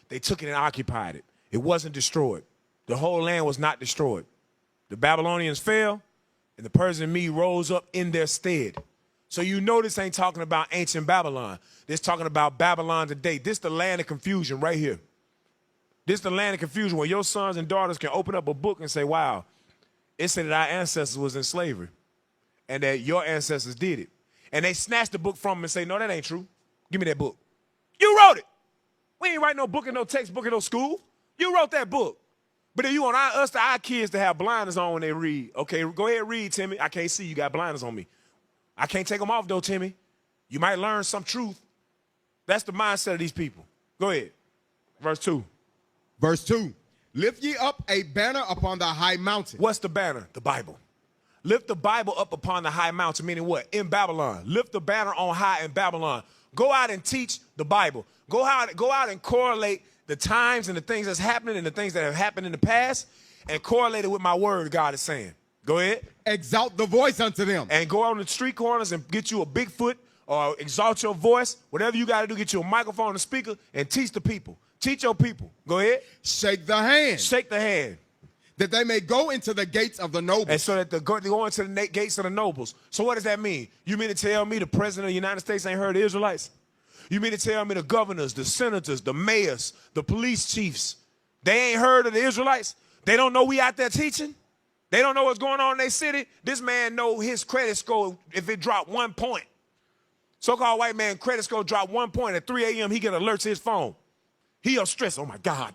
They took it and occupied it. It wasn't destroyed. The whole land was not destroyed. The Babylonians fell, and the Persians and Medes rose up in their stead. So you know this ain't talking about ancient Babylon. This talking about Babylon today. This the land of confusion right here. This the land of confusion where your sons and daughters can open up a book and say, wow, it said that our ancestors was in slavery and that your ancestors did it. And they snatch the book from them and say, no, that ain't true. Give me that book. You wrote it. We ain't write no book in no textbook in no school. You wrote that book. But then you want our kids to have blinders on when they read. Okay, go ahead, read, Timmy. I can't see. You got blinders on me. I can't take them off, though, Timmy. You might learn some truth. That's the mindset of these people. Go ahead. Verse 2. Verse 2. Lift ye up a banner upon the high mountain. What's the banner? The Bible. Lift the Bible up upon the high mountain, meaning what? In Babylon. Lift the banner on high in Babylon. Go out and teach the Bible. Go out and correlate the times and the things that's happening and the things that have happened in the past and correlate it with my word God is saying. Go ahead. Exalt the voice unto them. And go on the street corners and get you a Bigfoot or exalt your voice. Whatever you got to do, get you a microphone and a speaker and teach the people. Teach your people. Go ahead. Shake the hand. Shake the hand. That they may go into the gates of the nobles. And so that they go into the gates of the nobles. So what does that mean? You mean to tell me the president of the United States ain't heard of the Israelites? You mean to tell me the governors, the senators, the mayors, the police chiefs, they ain't heard of the Israelites? They don't know we out there teaching? They don't know what's going on in their city? This man know his credit score if it dropped 1 point. So-called white man credit score dropped 1 point. At 3 a.m., he get alerts to his phone. He stressed. Oh, my God.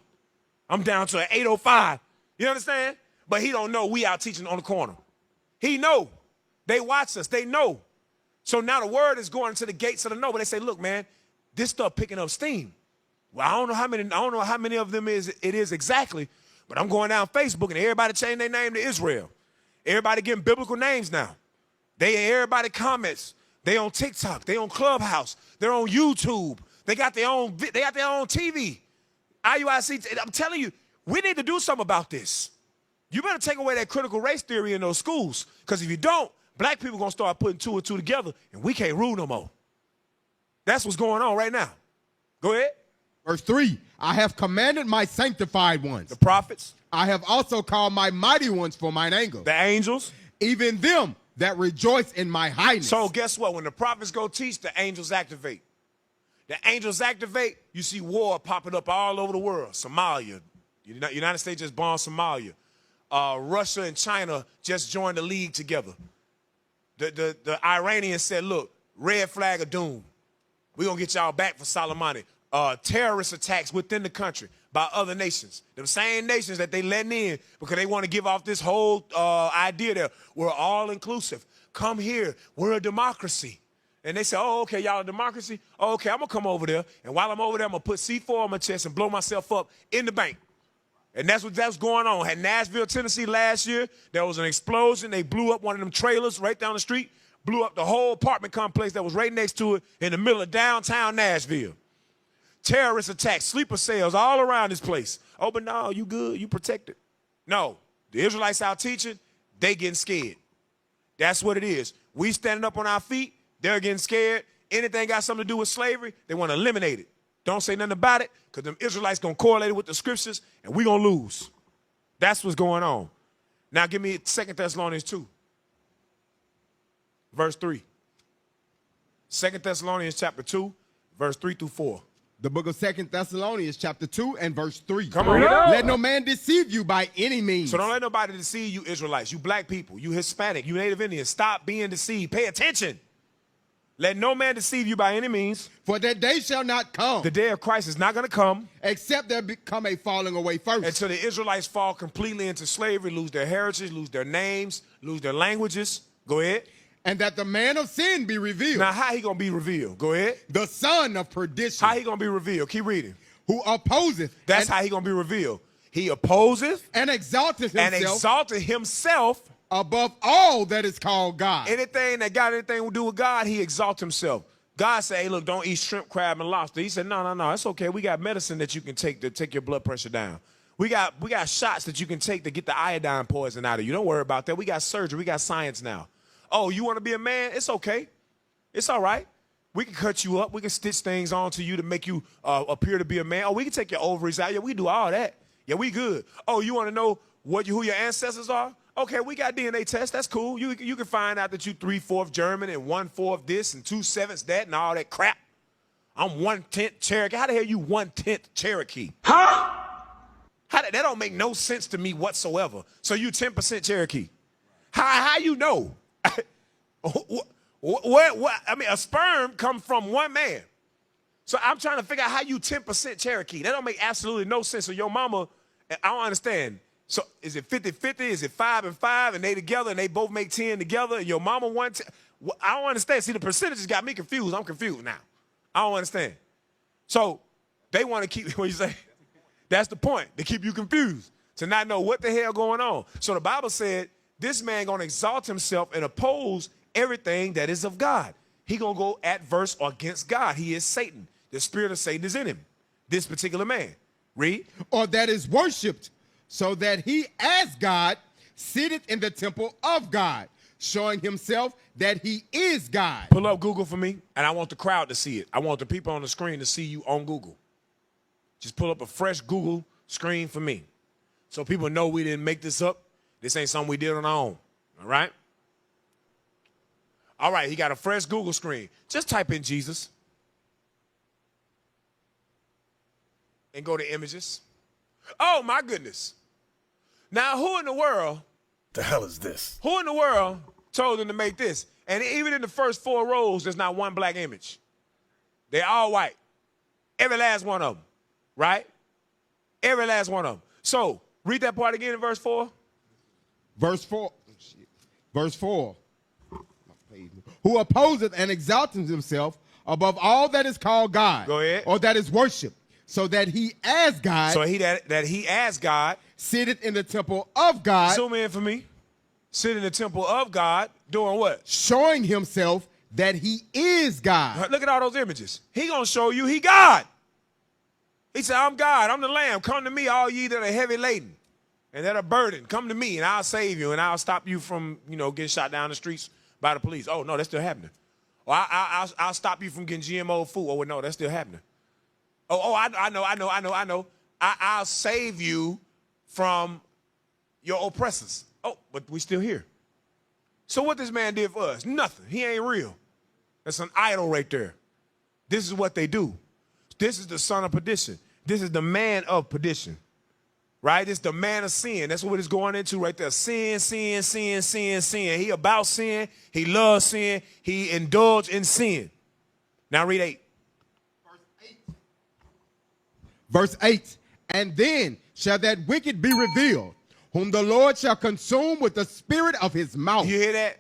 I'm down to an 805. You understand? But he don't know we out teaching on the corner. He know. They watch us. They know. So now the word is going to the gates of the noble. They say, look, man, this stuff picking up steam. Well, I don't know how many of them it is exactly, but I'm going down Facebook and everybody changing their name to Israel. Everybody getting biblical names now. Everybody comments. They on TikTok. They on Clubhouse. They're on YouTube. They got their own TV. IUIC. I'm telling you, we need to do something about this. You better take away that critical race theory in those schools, because if you don't, black people going to start putting 2 and 2 together, and we can't rule no more. That's what's going on right now. Go ahead. Verse 3, I have commanded my sanctified ones. The prophets, I have also called my mighty ones for mine anger. the angels. Even them that rejoice in my highness. So guess what? When the prophets go teach, the angels activate. The angels activate, you see war popping up all over the world. Somalia, United States just bombed Somalia. Russia and China just joined the league together. The Iranians said, look, red flag of doom. We're going to get y'all back for Soleimani. Terrorist attacks within the country by other nations. Them same nations that they letting in because they want to give off this whole idea that we're all inclusive. Come here. We're a democracy. And they say, oh, okay, y'all a democracy? Oh, okay, I'm going to come over there. And while I'm over there, I'm going to put C4 on my chest and blow myself up in the bank. And that's what's going on. At Nashville, Tennessee last year, there was an explosion. They blew up one of them trailers right down the street, blew up the whole apartment complex that was right next to it in the middle of downtown Nashville. Terrorist attacks, sleeper cells all around this place. Oh, but no, you good, you protected. No, the Israelites out teaching, they getting scared. That's what it is. We standing up on our feet, they're getting scared. Anything got something to do with slavery, they want to eliminate it. Don't say nothing about it, because them Israelites going to correlate it with the scriptures, and we're going to lose. That's what's going on. Now give me 2 Thessalonians 2, verse 3. 2 Thessalonians chapter 2, verse 3 through 4. The book of 2 Thessalonians chapter 2 and verse 3. Come on. Let no man deceive you by any means. So don't let nobody deceive you, Israelites, you black people, you Hispanic, you Native Indians. Stop being deceived. Pay attention. Let no man deceive you by any means. For that day shall not come. The day of Christ is not going to come. Except there become a falling away first. Until the Israelites fall completely into slavery, lose their heritage, lose their names, lose their languages. Go ahead. And that the man of sin be revealed. Now, how he going to be revealed? Go ahead. The son of perdition. How he going to be revealed? Keep reading. Who opposeth. That's how he going to be revealed. He opposeth. And exalteth himself. And exalted himself. Above all that is called God. Anything that got anything to do with God, he exalts himself. God said, hey, look, don't eat shrimp, crab, and lobster. He said, no, it's okay. We got medicine that you can take to take your blood pressure down. We got shots that you can take to get the iodine poison out of you. Don't worry about that. We got surgery. We got science now. Oh, you want to be a man? It's okay. It's all right. We can cut you up. We can stitch things onto you to make you appear to be a man. Oh, we can take your ovaries out. Yeah, we do all that. Yeah, we good. Oh, you want to know who your ancestors are? Okay, we got DNA tests. That's cool. You can find out that you 3/4 German and 1/4 this and 2/7 that and all that crap. I'm 1/10 Cherokee. How the hell you 1/10 Cherokee? Huh? That don't make no sense to me whatsoever. So you 10% Cherokee. How you know? What? I mean, a sperm comes from one man. So I'm trying to figure out how you 10% Cherokee. That don't make absolutely no sense. So your mama, I don't understand. So is it 50-50? Is it 5 and 5 and they together and they both make 10 together and your mama 1? I don't understand. See, the percentages got me confused. I'm confused now. I don't understand. So they want to keep, what you say? That's the point. They keep you confused to not know what the hell going on. So the Bible said this man going to exalt himself and oppose everything that is of God. He going to go adverse or against God. He is Satan. The spirit of Satan is in him. This particular man. Read. Or that is worshipped, so that he as God sitteth in the temple of God, showing himself that he is God. Pull up Google for me, and I want the crowd to see it. I want the people on the screen to see you on Google. Just pull up a fresh Google screen for me so people know we didn't make this up. This ain't something we did on our own, all right? All right, he got a fresh Google screen. Just type in Jesus and go to images. Oh, my goodness. Now, who in the world? The hell is this? Who in the world told them to make this? And even in the first 4 rows, there's not one black image. They're all white. Every last one of them, right? Every last one of them. So, read that part again in verse 4. Verse 4. Verse 4. Who opposeth and exalteth himself above all that is called God. Go ahead. Or that is worshipped, so that he as God. So that he as God sitteth in the temple of God. Zoom in for me. Sit in the temple of God, doing what? Showing himself that he is God. Look at all those images. He gonna show you he God. He said, I'm God, I'm the Lamb. Come to me, all ye that are heavy laden and that are burdened. Come to me and I'll save you and I'll stop you from, getting shot down the streets by the police. Oh, no, that's still happening. Or I'll stop you from getting GMO food. Oh, no, that's still happening. I know. I'll save you from your oppressors. Oh, but we still here. So what this man did for us? Nothing. He ain't real. That's an idol right there. This is what they do. This is the son of perdition. This is the man of perdition. Right? It's the man of sin. That's what it's going into right there. Sin, sin, sin, sin, sin. He about sin. He loves sin. He indulged in sin. Now read 8. Verse 8. And then shall that wicked be revealed, whom the Lord shall consume with the spirit of his mouth. You hear that?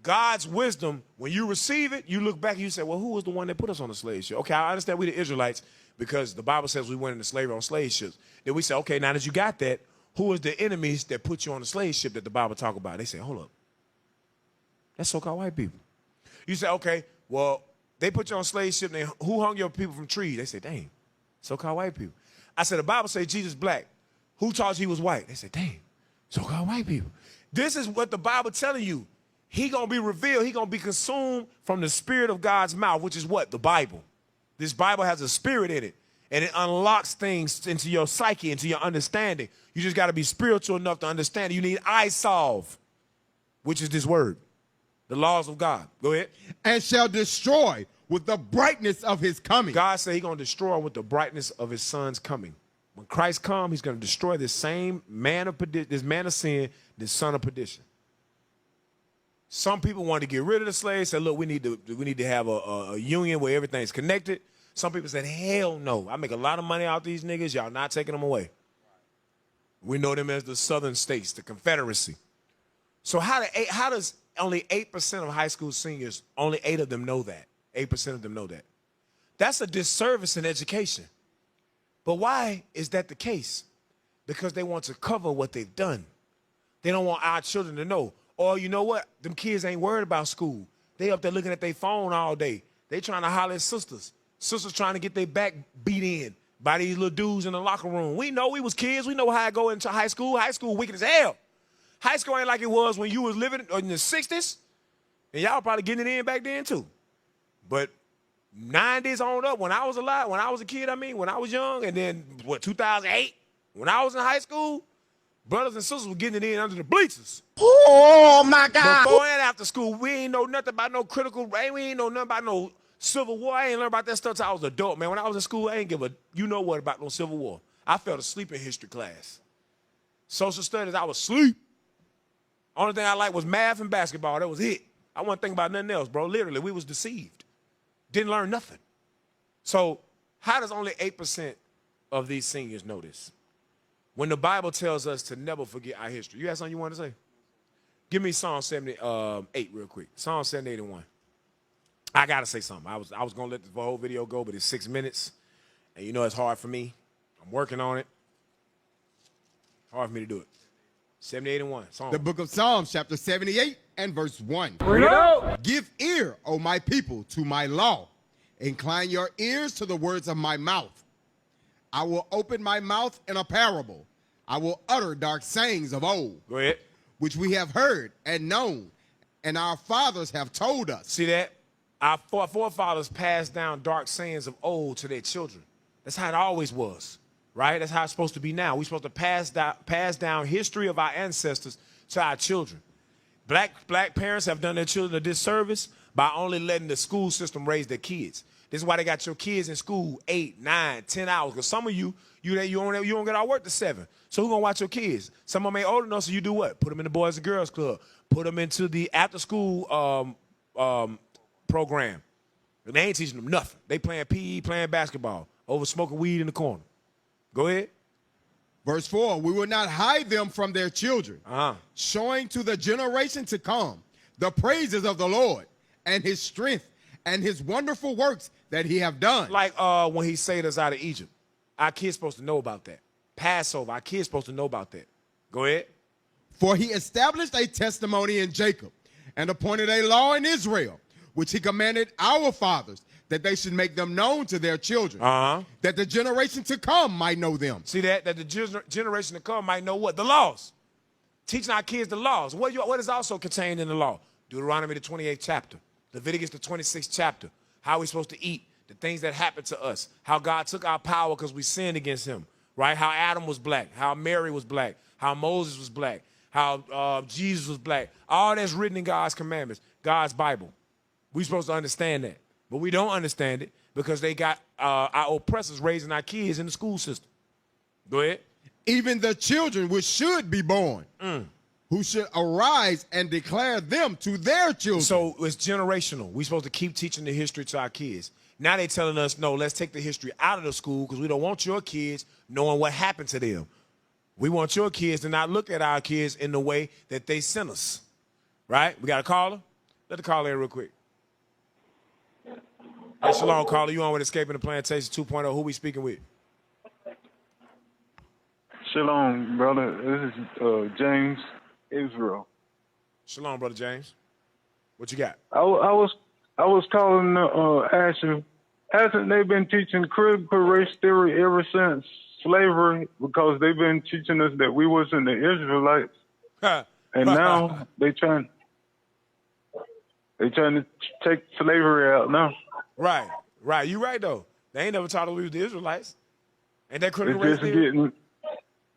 God's wisdom, when you receive it, you look back and you say, well, who was the one that put us on the slave ship? Okay, I understand we the Israelites because the Bible says we went into slavery on slave ships. Then we say, okay, now that you got that, who is the enemies that put you on the slave ship that the Bible talk about? They say, hold up. That's so-called white people. You say, okay, well, they put you on a slave ship. And who hung your people from trees? They say, dang, so-called white people. I said, the Bible says Jesus black. Who taught you he was white? They said, dang, so-called white people. This is what the Bible telling you. He going to be revealed. He going to be consumed from the spirit of God's mouth, which is what? The Bible. This Bible has a spirit in it, and it unlocks things into your psyche, into your understanding. You just got to be spiritual enough to understand it. You need I-solve, which is this word, the laws of God. Go ahead. And shall destroy with the brightness of his coming. God said he's going to destroy with the brightness of his son's coming. When Christ comes, he's going to destroy this same man of perdition, this man of sin, this son of perdition. Some people want to get rid of the slaves, said, look, we need to have a union where everything's connected. Some people said, hell no. I make a lot of money out these niggas. Y'all not taking them away. We know them as the southern states, the Confederacy. So how does only 8% of high school seniors, only 8 of them know that? 8% of them know that. That's a disservice in education. But why is that the case? Because they want to cover what they've done. They don't want our children to know. Or you know what? Them kids ain't worried about school. They up there looking at their phone all day. They trying to holler at sisters. Sisters trying to get their back beat in by these little dudes in the locker room. We know we was kids. We know how I go into high school. High school wicked as hell. High school ain't like it was when you was living in the 60s. And y'all probably getting it in back then too. But 90s on up, when I was alive, when I was a kid, when I was young, and then, 2008, when I was in high school, brothers and sisters were getting it in under the bleachers. Oh, my God. Before and after school, we ain't know nothing about no critical, we ain't know nothing about no Civil War. I ain't learned about that stuff till I was an adult, man. When I was in school, I ain't give a you-know-what about no Civil War. I fell asleep in history class. Social studies, I was asleep. Only thing I liked was math and basketball. That was it. I wasn't thinking about nothing else, bro. Literally, we was deceived. Didn't learn nothing. So how does only 8% of these seniors know this? When the Bible tells us to never forget our history. You have something you want to say? Give me Psalm 78 real quick. Psalm 78 and 1. I got to say something. I was going to let the whole video go, but it's 6 minutes. And you know it's hard for me. I'm working on it. Hard for me to do it. 78 and 1. Psalm. The book of Psalms, chapter 78 and verse 1. Bring it up. Give ear, O my people, to my law. Incline your ears to the words of my mouth. I will open my mouth in a parable. I will utter dark sayings of old. Go ahead. Which we have heard and known, and our fathers have told us. See that? Our forefathers passed down dark sayings of old to their children. That's how it always was, right? That's how it's supposed to be now. We're supposed to pass down history of our ancestors to our children. Black parents have done their children a disservice by only letting the school system raise their kids. This is why they got your kids in school 8, 9, 10 hours. Because some of you don't get out of work to 7. So who's going to watch your kids? Some of them ain't old enough, so you do what? Put them in the Boys and Girls Club. Put them into the after-school program. And they ain't teaching them nothing. They playing PE, playing basketball, over smoking weed in the corner. Go ahead. Verse 4, we will not hide them from their children, showing to the generation to come the praises of the Lord and his strength and his wonderful works that he have done. Like when he saved us out of Egypt. Our kids supposed to know about that. Passover, our kids supposed to know about that. Go ahead. For he established a testimony in Jacob and appointed a law in Israel, which he commanded our fathers, that they should make them known to their children, that the generation to come might know them. See that the generation to come might know what? The laws. Teaching our kids the laws. What is also contained in the law? Deuteronomy, the 28th chapter. Leviticus, the 26th chapter. How are we supposed to eat? the things that happened to us, how God took our power because we sinned against him, right? How Adam was black, how Mary was black, how Moses was black, how Jesus was black. All that's written in God's commandments, God's Bible. We're supposed to understand that. But we don't understand it because they got our oppressors raising our kids in the school system. Go ahead. Even the children which should be born, who should arise and declare them to their children. So it's generational. We're supposed to keep teaching the history to our kids. Now they're telling us, no, let's take the history out of the school because we don't want your kids knowing what happened to them. We want your kids to not look at our kids in the way that they sent us. Right? We got a caller? Let the caller in real quick. Hey, shalom, caller. You on with Escaping the Plantation 2.0. Who we speaking with? Shalom, brother. This is James Israel. Shalom, brother James. What you got? I was calling to ask you, hasn't they been teaching critical race theory ever since slavery? Because they've been teaching us that we wasn't the Israelites, and now they trying to take slavery out now. Right. You right though. They ain't never taught us we was the Israelites. Ain't that critical race theory?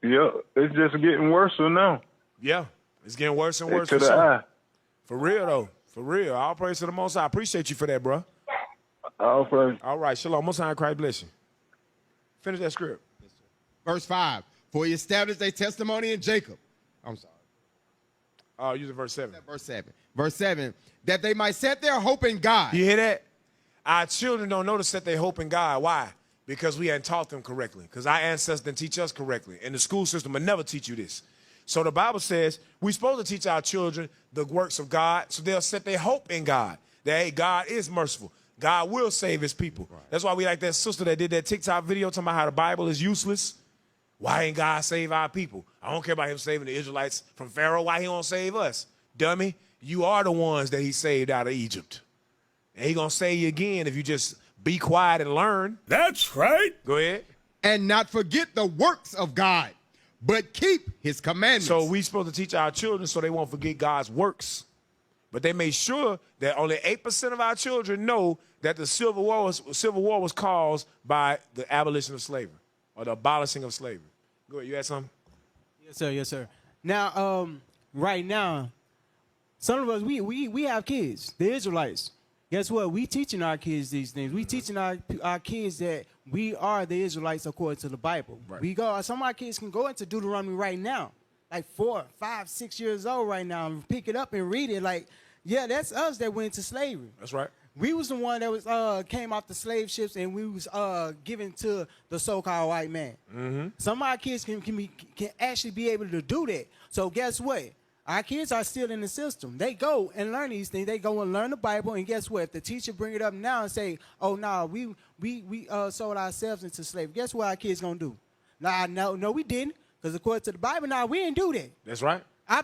It's just getting worse now. Yeah, it's getting worse and worse. To the eye. For real though. For real. All praise to the Most High. I appreciate you for that, bro. All praise. All right. Shalom. Most High, Christ bless you. Finish that script. Verse 5. For he established a testimony in Jacob. I'm sorry. Oh, use verse 7. Verse 7. Verse 7. That they might set their hope in God. You hear that? Our children don't know to set their hope in God. Why? Because we hadn't taught them correctly. Because our ancestors didn't teach us correctly. And the school system will never teach you this. So the Bible says we're supposed to teach our children the works of God so they'll set their hope in God. That, hey, God is merciful. God will save his people. Right. That's why we like that sister that did that TikTok video talking about how the Bible is useless. Why ain't God save our people? I don't care about him saving the Israelites from Pharaoh. Why he don't save us? Dummy, you are the ones that he saved out of Egypt. And he going to save you again if you just be quiet and learn. That's right. Go ahead. And not forget the works of God, but keep his commandments. So we supposed to teach our children so they won't forget God's works. But they made sure that only 8% of our children know that the Civil War was caused by the abolition of slavery or the abolishing of slavery. Go ahead. You had something? Yes, sir. Yes, sir. Now, right now, some of us, we have kids, the Israelites. Guess what? We teaching our kids these things. We teaching our kids that we are the Israelites according to the Bible. Right. Some of our kids can go into Deuteronomy right now, like 4, 5, 6 years old right now, and pick it up and read it. Like, yeah, that's us that went into slavery. That's right. We was the one that was came off the slave ships and we was given to the so-called white man. Mm-hmm. Some of our kids can actually be able to do that. So guess what? Our kids are still in the system. They go and learn these things. They go and learn the Bible. And guess what? If the teacher bring it up now and say, "Oh no, we sold ourselves into slavery," guess what our kids gonna do? No, we didn't. Because according to the Bible, we didn't do that. That's right. Our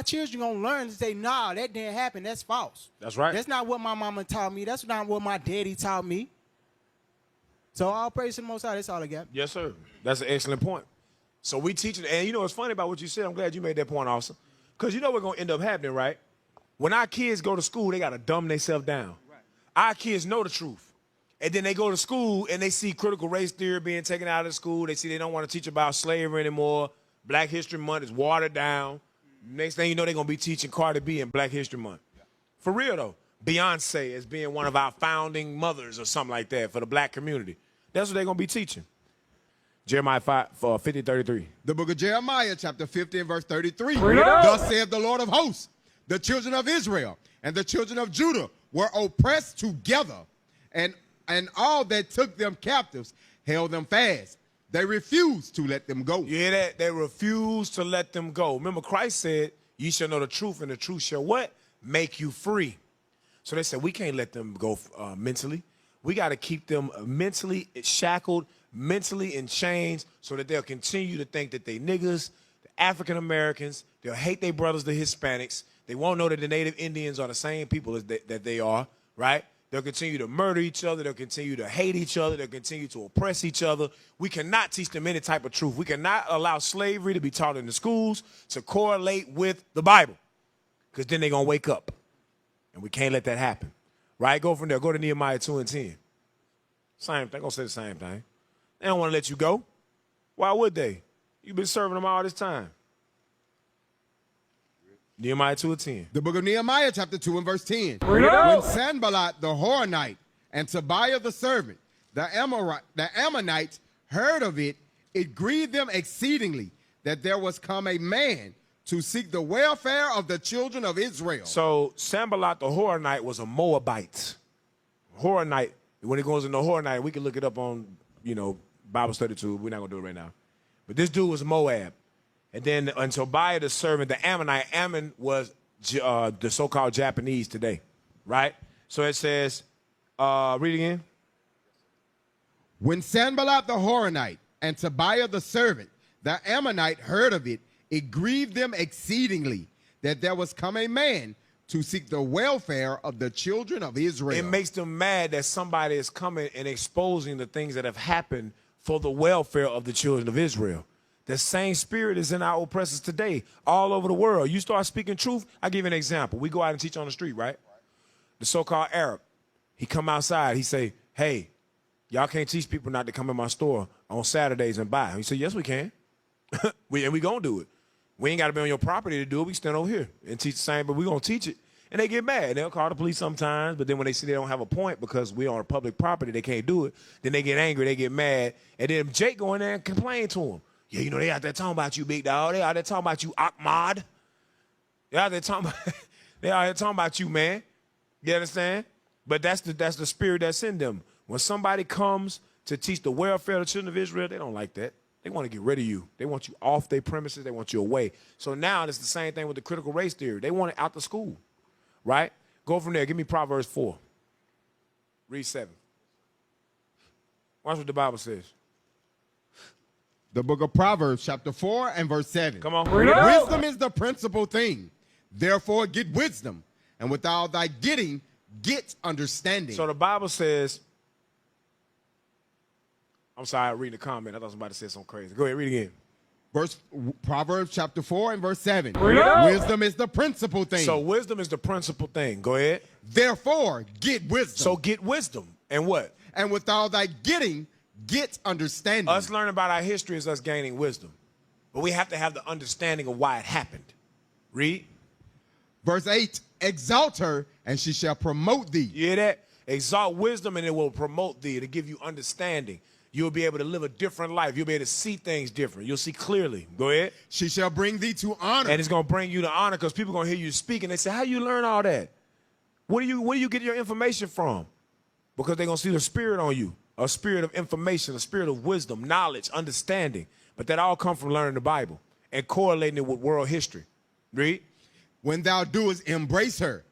children gonna learn to say, "Nah, that didn't happen. That's false." That's right. That's not what my mama taught me. That's not what my daddy taught me. So all praise to the Most High. That's all I got. Yes, sir. That's an excellent point. So we teach it, and you know what's funny about what you said? I'm glad you made that point, officer. Because you know what's going to end up happening, right? When our kids go to school, they got to dumb themselves down. Right. Our kids know the truth. And then they go to school and they see critical race theory being taken out of the school. They see they don't want to teach about slavery anymore. Black History Month is watered down. Next thing you know, they're going to be teaching Cardi B and Black History Month. Yeah. For real, though. Beyonce as being one of our founding mothers or something like that for the black community. That's what they're going to be teaching. Jeremiah 50:33. The book of Jeremiah, chapter 50 and verse 33. Thus saith the Lord of hosts, the children of Israel and the children of Judah were oppressed together, and all that took them captives held them fast. They refused to let them go. You hear that? They refused to let them go. Remember, Christ said, "Ye shall know the truth, and the truth shall" what? Make you free. So they said, we can't let them go mentally. We got to keep them mentally shackled, mentally in chains, so that they'll continue to think that they niggas, the African Americans, they'll hate their brothers, the Hispanics. They won't know that the Native Indians are the same people that they are, right? They'll continue to murder each other. They'll continue to hate each other. They'll continue to oppress each other. We cannot teach them any type of truth. We cannot allow slavery to be taught in the schools to correlate with the Bible, because then they're going to wake up, and we can't let that happen, right? Go from there. Go to Nehemiah 2:10. Same thing. They're going to say the same thing. They don't want to let you go. Why would they? You've been serving them all this time. Nehemiah 2:10. The book of Nehemiah, chapter 2 and verse 10. When Sanballat the Horonite and Tobiah the servant, the Ammonites, heard of it, it grieved them exceedingly that there was come a man to seek the welfare of the children of Israel. So Sanballat the Horonite was a Moabite. Horonite, when it goes into Horonite, we can look it up on, Bible study too. We're not going to do it right now. But this dude was Moab. And then and Tobiah the servant, the Ammonite, Ammon was the so-called Japanese today, right? So it says, read again. When Sanballat the Horonite and Tobiah the servant, the Ammonite, heard of it, it grieved them exceedingly that there was come a man to seek the welfare of the children of Israel. It makes them mad that somebody is coming and exposing the things that have happened for the welfare of the children of Israel. The same spirit is in our oppressors today, all over the world. You start speaking truth, I'll give you an example. We go out and teach on the street, right? The so-called Arab, he come outside, he say, hey, y'all can't teach people not to come in my store on Saturdays and buy. He said, yes, we can. And we gonna do it. We ain't got to be on your property to do it. We stand over here and teach the same, but we gonna teach it. And they get mad. They'll call the police sometimes, but then when they see they don't have a point because we're on public property, they can't do it. Then they get angry, they get mad. And then Jake go in there and complain to him. Yeah, they out there talking about you, big dog. They out there talking about you, Ahmad. They out there talking about you, man. You understand? But that's the spirit that's in them. When somebody comes to teach the welfare of the children of Israel, they don't like that. They want to get rid of you. They want you off their premises. They want you away. So now it's the same thing with the critical race theory. They want it out the school, right? Go from there. Give me Proverbs 4. Read 7. Watch what the Bible says. The book of Proverbs, chapter 4 and verse 7. Come on. Wisdom is the principal thing. Therefore, get wisdom. And with all thy getting, get understanding. So the Bible says, I'm sorry, I read the comment. I thought somebody said something crazy. Go ahead, read again. Proverbs chapter 4 and verse 7. Wisdom is the principal thing. So wisdom is the principal thing. Go ahead. Therefore, get wisdom. So get wisdom. And what? And with all thy getting, get understanding. Us learning about our history is us gaining wisdom. But we have to have the understanding of why it happened. Read. Verse 8, exalt her, and she shall promote thee. You hear that? Exalt wisdom, and it will promote thee to give you understanding. You'll be able to live a different life. You'll be able to see things different. You'll see clearly. Go ahead. She shall bring thee to honor. And it's going to bring you to honor because people are going to hear you speak, and they say, how you learn all that? Where do you get your information from? Because they're going to see the spirit on you, a spirit of information, a spirit of wisdom, knowledge, understanding. But that all comes from learning the Bible and correlating it with world history. Read. When thou doest embrace her,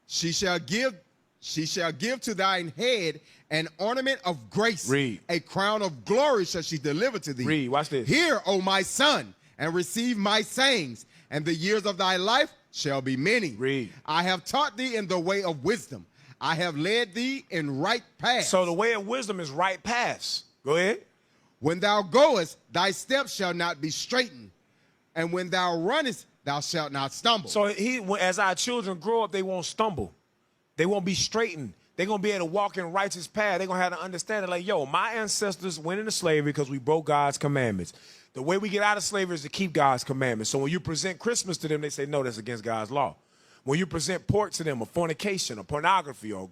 she shall give to thine head an ornament of grace. Read. A crown of glory shall she deliver to thee. Read. Watch this. Hear, O my son, and receive my sayings, and the years of thy life shall be many. Read. I have taught thee in the way of wisdom. I have led thee in right paths. So the way of wisdom is right paths. Go ahead. When thou goest, thy steps shall not be straitened, and when thou runnest, thou shalt not stumble. So as our children grow up, they won't stumble. They won't be straightened. They're going to be able to walk in righteous path. They're going to have to understand it like, yo, my ancestors went into slavery because we broke God's commandments. The way we get out of slavery is to keep God's commandments. So when you present Christmas to them, they say, no, that's against God's law. When you present pork to them, or fornication, or pornography, or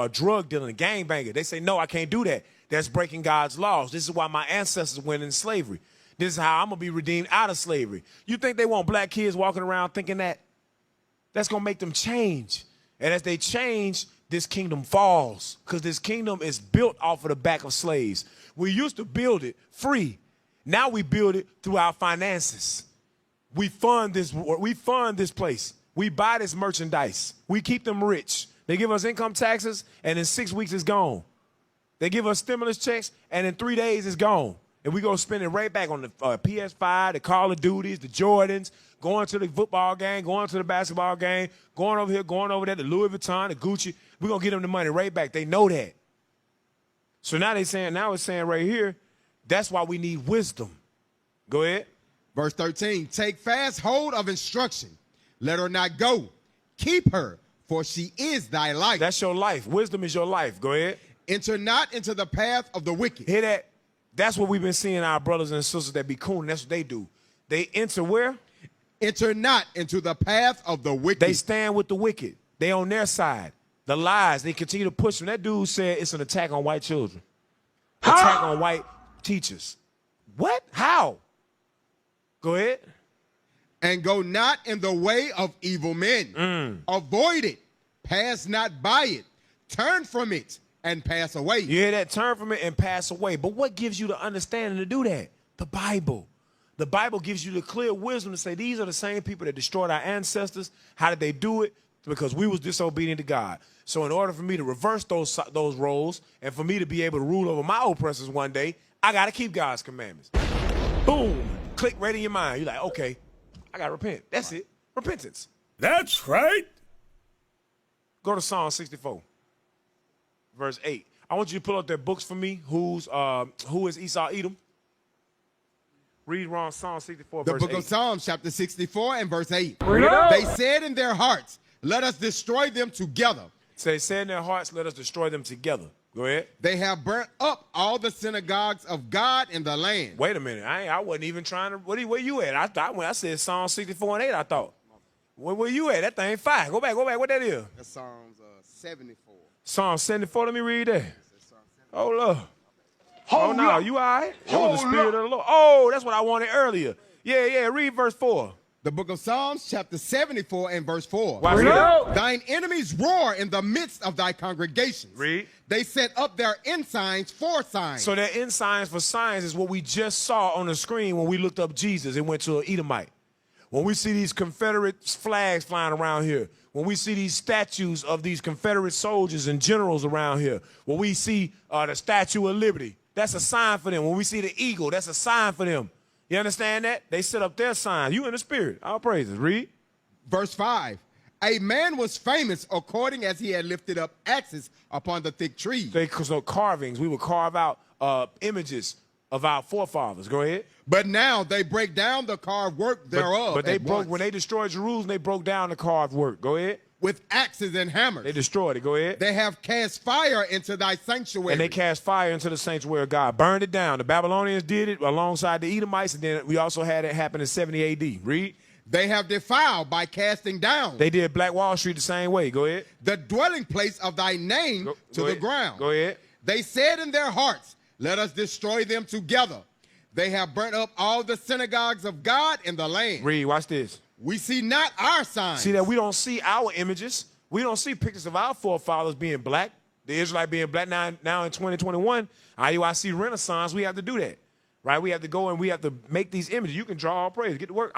drug dealing, gangbanger, they say, no, I can't do that. That's breaking God's laws. This is why my ancestors went into slavery. This is how I'm going to be redeemed out of slavery. You think they want black kids walking around thinking that? That's going to make them change. And as they change, this kingdom falls because this kingdom is built off of the back of slaves. We used to build it free. Now we build it through our finances. We fund this place. We buy this merchandise. We keep them rich. They give us income taxes, and in 6 weeks it's gone. They give us stimulus checks, and in 3 days it's gone. And we go spend it right back on the PS5, the Call of Duties, the Jordans, going to the football game, going to the basketball game, going over here, going over there, the Louis Vuitton, the Gucci. We're going to get them the money right back. They know that. So now it's saying right here, that's why we need wisdom. Go ahead. Verse 13, take fast hold of instruction. Let her not go. Keep her, for she is thy life. That's your life. Wisdom is your life. Go ahead. Enter not into the path of the wicked. Hear that? That's what we've been seeing our brothers and sisters that be cooning. That's what they do. They enter where? Enter not into the path of the wicked. They stand with the wicked. They on their side. The lies, they continue to push them. That dude said it's an attack on white children. Attack on white teachers. What? How? Go ahead. And go not in the way of evil men. Avoid it. Pass not by it. Turn from it and pass away. You hear that? Turn from it and pass away. But what gives you the understanding to do that? The Bible. The Bible gives you the clear wisdom to say these are the same people that destroyed our ancestors. How did they do it? Because we was disobedient to God. So in order for me to reverse those roles and for me to be able to rule over my oppressors one day, I got to keep God's commandments. Boom. Click right in your mind. You're like, okay, I got to repent. That's it. Repentance. That's right. Go to Psalm 64, verse 8. I want you to pull up their books for me. Who is Esau Edom? Read wrong Psalm 64, verse 8. The book of Psalms, chapter 64 and verse 8. up. They said in their hearts, let us destroy them together. So they said in their hearts, let us destroy them together. Go ahead. They have burnt up all the synagogues of God in the land. Wait a minute. I wasn't even trying to. Where you at? I thought when I said Psalm 64 and 8, I thought. Where you at? That thing fire. Go back. What that is? That's Psalms 74. Psalm 74. Let me read that. Oh, look. Oh, no. You all right? It was the Spirit of the Lord. Oh, that's what I wanted earlier. Yeah. Read verse 4. The book of Psalms, chapter 74 and verse 4. Thine enemies roar in the midst of thy congregations. Read. They set up their ensigns for signs. So their ensigns for signs is what we just saw on the screen when we looked up Jesus and went to an Edomite. When we see these Confederate flags flying around here, when we see these statues of these Confederate soldiers and generals around here, when we see the Statue of Liberty, that's a sign for them. When we see the eagle, that's a sign for them. You understand that? They set up their signs. You in the spirit. All praises. Read. Verse 5. A man was famous according as he had lifted up axes upon the thick trees. So carvings. We would carve out images of our forefathers. Go ahead. But now they break down the carved work thereof. But they broke, when they destroyed Jerusalem, they broke down the carved work. Go ahead. With axes and hammers. They destroyed it. Go ahead. They have cast fire into thy sanctuary. And they cast fire into the sanctuary of God. Burned it down. The Babylonians did it alongside the Edomites, and then we also had it happen in 70 A.D. Read. They have defiled by casting down. They did Black Wall Street the same way. Go ahead. The dwelling place of thy name to the ground. Go ahead. They said in their hearts, let us destroy them together. They have burnt up all the synagogues of God in the land. Read. Watch this. We see not our signs. See that we don't see our images. We don't see pictures of our forefathers being black. The Israelite being black now in 2021. IUIC Renaissance, we have to do that. Right? We have to go and we have to make these images. You can draw all praise. Get to work.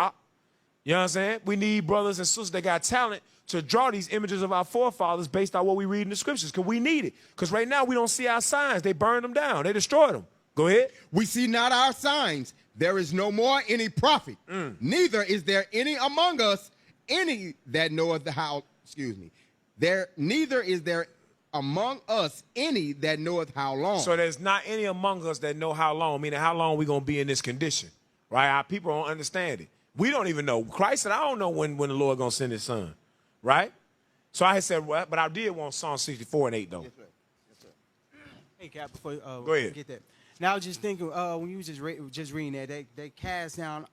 You know what I'm saying? We need brothers and sisters that got talent to draw these images of our forefathers based on what we read in the scriptures, because we need it. Because right now we don't see our signs. They burned them down. They destroyed them. Go ahead. We see not our signs. There is no more any prophet. Neither is there any among us any that knoweth how, neither is there among us any that knoweth how long. So there's not any among us that know how long, meaning how long we're going to be in this condition, right? Our people don't understand it. We don't even know. Christ said, I don't know when the Lord going to send his son, right? So I had said, well, but I did want Psalm 64 and 8, though. Yes, sir. Hey, Cap, before go ahead. Get that. Now, I was just thinking, when you was just reading that, they cast down,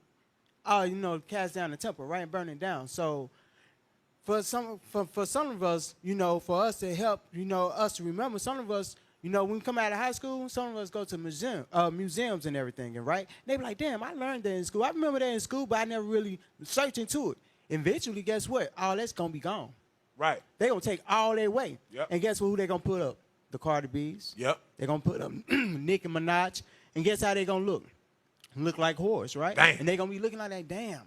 cast down the temple, right, and burn it down. So for some of us, for us to help, us to remember, some of us, when we come out of high school, some of us go to museums and everything, and right? They be like, damn, I learned that in school. I remember that in school, but I never really searched into it. Eventually, guess what? All that's going to be gone. Right. They're going to take all their way. Yep. And guess who they're going to put up? The Cardi B's. Yep. They're going to put up Nicki Minaj. And guess how they're going to look? Look like whores, right? Damn. And they're going to be looking like that, damn.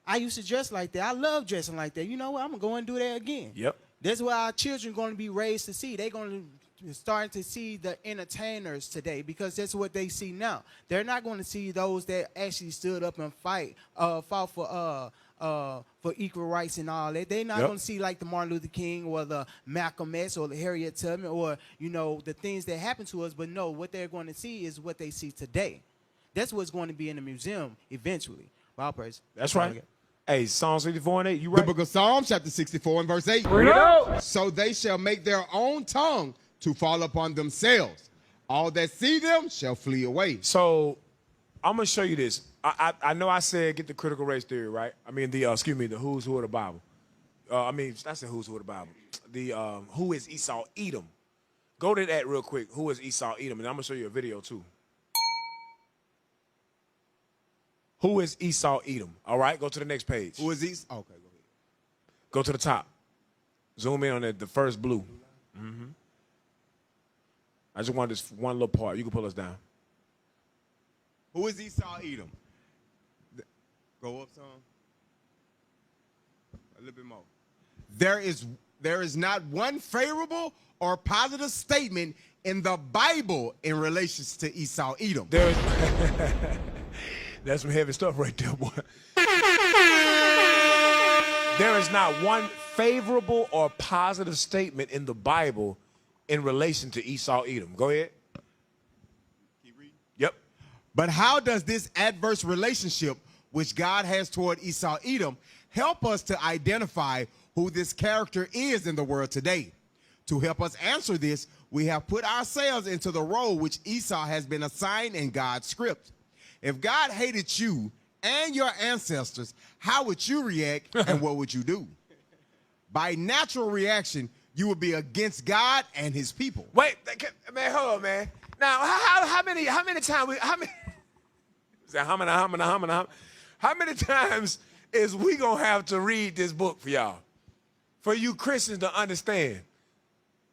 I used to dress like that. I love dressing like that. You know what? I'm going to go and do that again. Yep. That's what our children are going to be raised to see. They're going to start to see the entertainers today, because that's what they see now. They're not going to see those that actually stood up and fought for equal rights and all that. They're not going to see like the Martin Luther King or the Malcolm X or the Harriet Tubman or, the things that happened to us. But no, what they're going to see is what they see today. That's what's going to be in the museum eventually. Well, praise. That's right. Hey, Psalm 64 and 8, you right? The book of Psalms, chapter 64 and verse 8. So they shall make their own tongue to fall upon themselves. All that see them shall flee away. So I'm going to show you this. I know I said get the critical race theory, right? I mean, the who's who of the Bible. I said who's who of the Bible. The who is Esau Edom. Go to that real quick. Who is Esau Edom? And I'm going to show you a video too. Who is Esau Edom? All right, go to the next page. Who is Esau? Okay, go ahead. Go to the top. Zoom in on the first blue. Mm-hmm. I just want this one little part. You can pull us down. Who is Esau Edom? Go up some. A little bit more. There is not one favorable or positive statement in the Bible in relation to Esau Edom. That's some heavy stuff right there, boy. There is not one favorable or positive statement in the Bible in relation to Esau Edom. Go ahead. Keep reading. Yep. But how does this adverse relationship which God has toward Esau Edom help us to identify who this character is in the world today? To help us answer this, we have put ourselves into the role which Esau has been assigned in God's script. If God hated you and your ancestors, how would you react and what would you do? By natural reaction, you would be against God and his people. Wait, man, hold on, man. Now, how many times is we gonna have to read this book for y'all? For you Christians to understand.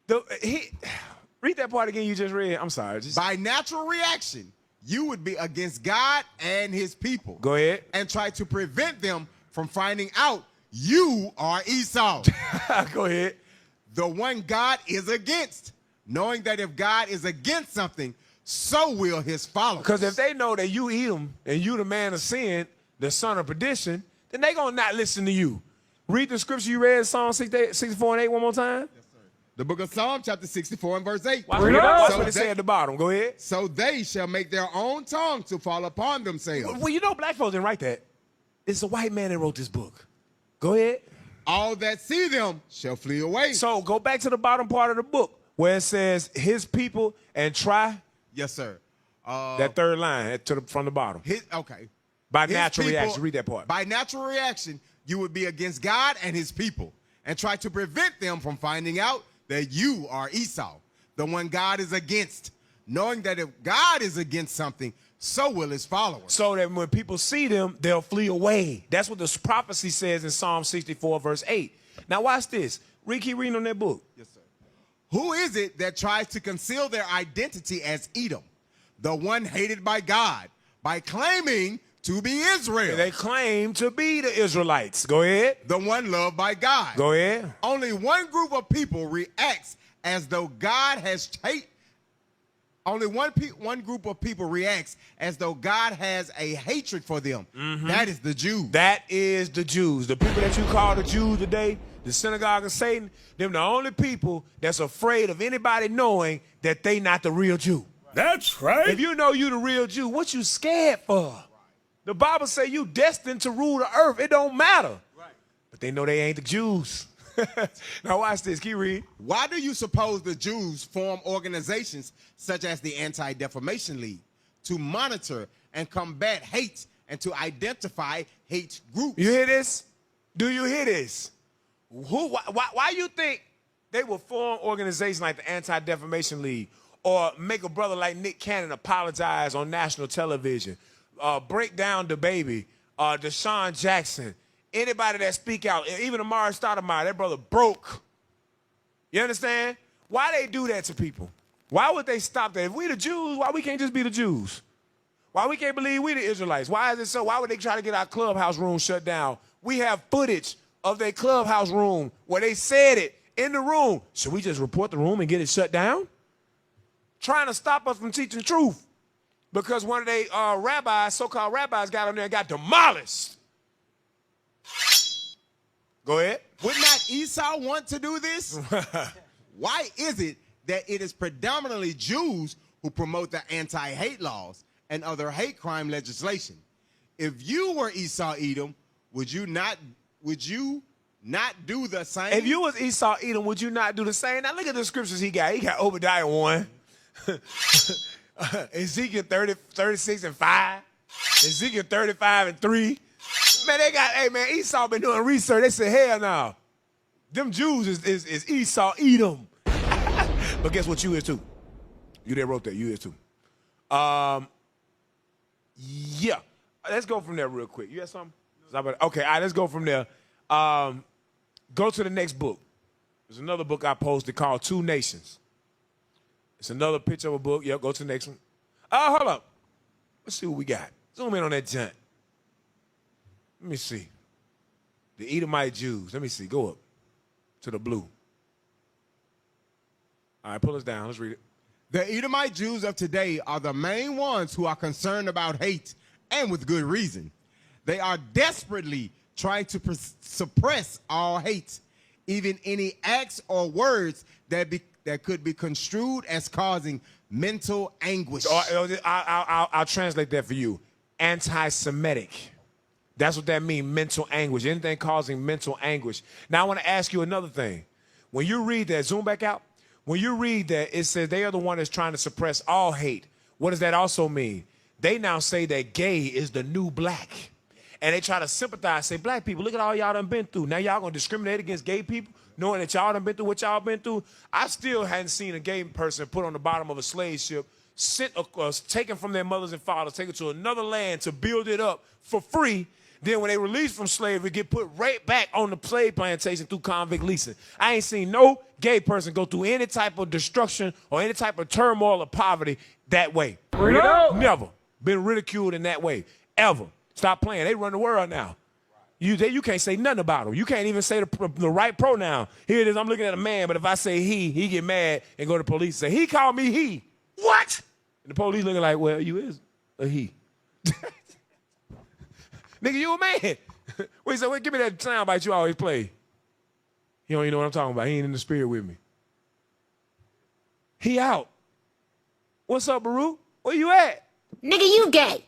Read that part again you just read. I'm sorry. By natural reaction, you would be against God and his people. Go ahead. And try to prevent them from finding out you are Esau. Go ahead. The one God is against, knowing that if God is against something, so will his followers. Because if they know that you Edom and you the man of sin, the son of perdition, then they gonna not listen to you. Read the scripture you read, Psalm 64 and 8 one more time. Yes, sir. The book of Psalm, chapter 64 and verse 8. Watch what it say at the bottom. Go ahead. So they shall make their own tongue to fall upon themselves. Well, you know black folks didn't write that. It's a white man that wrote this book. Go ahead. All that see them shall flee away. So go back to the bottom part of the book where it says his people and try. Yes, sir. That third line from the bottom. Okay. By natural reaction. Read that part. By natural reaction, you would be against God and his people and try to prevent them from finding out that you are Esau, the one God is against, knowing that if God is against something, so will his followers. So that when people see them, they'll flee away. That's what the prophecy says in Psalm 64, verse 8. Now watch this. Keep reading on that book. Yes, sir. Who is it that tries to conceal their identity as Edom, the one hated by God, by claiming to be Israel? They claim to be the Israelites. Go ahead. The one loved by God. Go ahead. Only one group of people reacts as though God has hate. Only one group of people reacts as though God has a hatred for them. Mm-hmm. That is the Jews. That is the Jews. The people that you call the Jews today, the synagogue of Satan, them the only people that's afraid of anybody knowing that they not the real Jew. That's right. If you know you the real Jew, what you scared for? The Bible say you destined to rule the earth. It don't matter. Right. But they know they ain't the Jews. Now watch this. Keep reading. Why do you suppose the Jews form organizations such as the Anti-Defamation League to monitor and combat hate and to identify hate groups? You hear this? Do you hear this? Why you think they will form organizations like the Anti-Defamation League or make a brother like Nick Cannon apologize on national television, break down the baby, Deshaun Jackson, anybody that speak out, even Amari Stoudemire, that brother broke. You understand? Why they do that to people? Why would they stop that? If we the Jews, why we can't just be the Jews? Why we can't believe we the Israelites? Why is it so? Why would they try to get our clubhouse room shut down? We have footage of their clubhouse room where they said it in the room. Should we just report the room and get it shut down? Trying to stop us from teaching truth because one of their rabbis, so-called rabbis, got on there and got demolished. Go ahead. Would not Esau want to do this? Why is it that it is predominantly Jews who promote the anti-hate laws and other hate crime legislation? If you were Esau Edom, would you not do the same? If you was Esau Edom, would you not do the same? Now look at the scriptures he got. He got Obadiah 1, Ezekiel 36 and 5, Ezekiel 35 and 3. Man, they got, hey man, Esau been doing research. They said, hell no. Them Jews is Esau Edom. But guess what you is too? You that wrote that, you is too. Yeah. Let's go from there real quick. You got something? Okay, all right, let's go from there. Go to the next book. There's another book I posted called Two Nations. It's another picture of a book. Yep, go to the next one. Hold up. Let's see what we got. Zoom in on that junk. Let me see. The Edomite Jews. Let me see. Go up to the blue. All right, pull us down. Let's read it. The Edomite Jews of today are the main ones who are concerned about hate, and with good reason. They are desperately trying to suppress all hate, even any acts or words that could be construed as causing mental anguish. I'll translate that for you. Anti-Semitic. That's what that means, mental anguish. Anything causing mental anguish. Now I want to ask you another thing. When you read that, zoom back out. When you read that, it says they are the one that's trying to suppress all hate. What does that also mean? They now say that gay is the new black. And they try to sympathize, say, black people, look at all y'all done been through. Now y'all gonna discriminate against gay people, knowing that y'all done been through what y'all been through? I still hadn't seen a gay person put on the bottom of a slave ship, taken from their mothers and fathers, taken to another land to build it up for free. Then when they release from slavery, get put right back on the slave plantation through convict leasing. I ain't seen no gay person go through any type of destruction or any type of turmoil or poverty that way. Never been ridiculed in that way, ever. Stop playing. They run the world now. You can't say nothing about them. You can't even say the right pronoun. Here it is, I'm looking at a man, but if I say he get mad and go to the police and say, he called me he. What? And the police looking like, well, you is a he. Nigga, you a man. Wait, so give me that sound bite you always play. You don't even know what I'm talking about. He ain't in the spirit with me. He out. What's up, Baruch? Where you at? Nigga, you gay.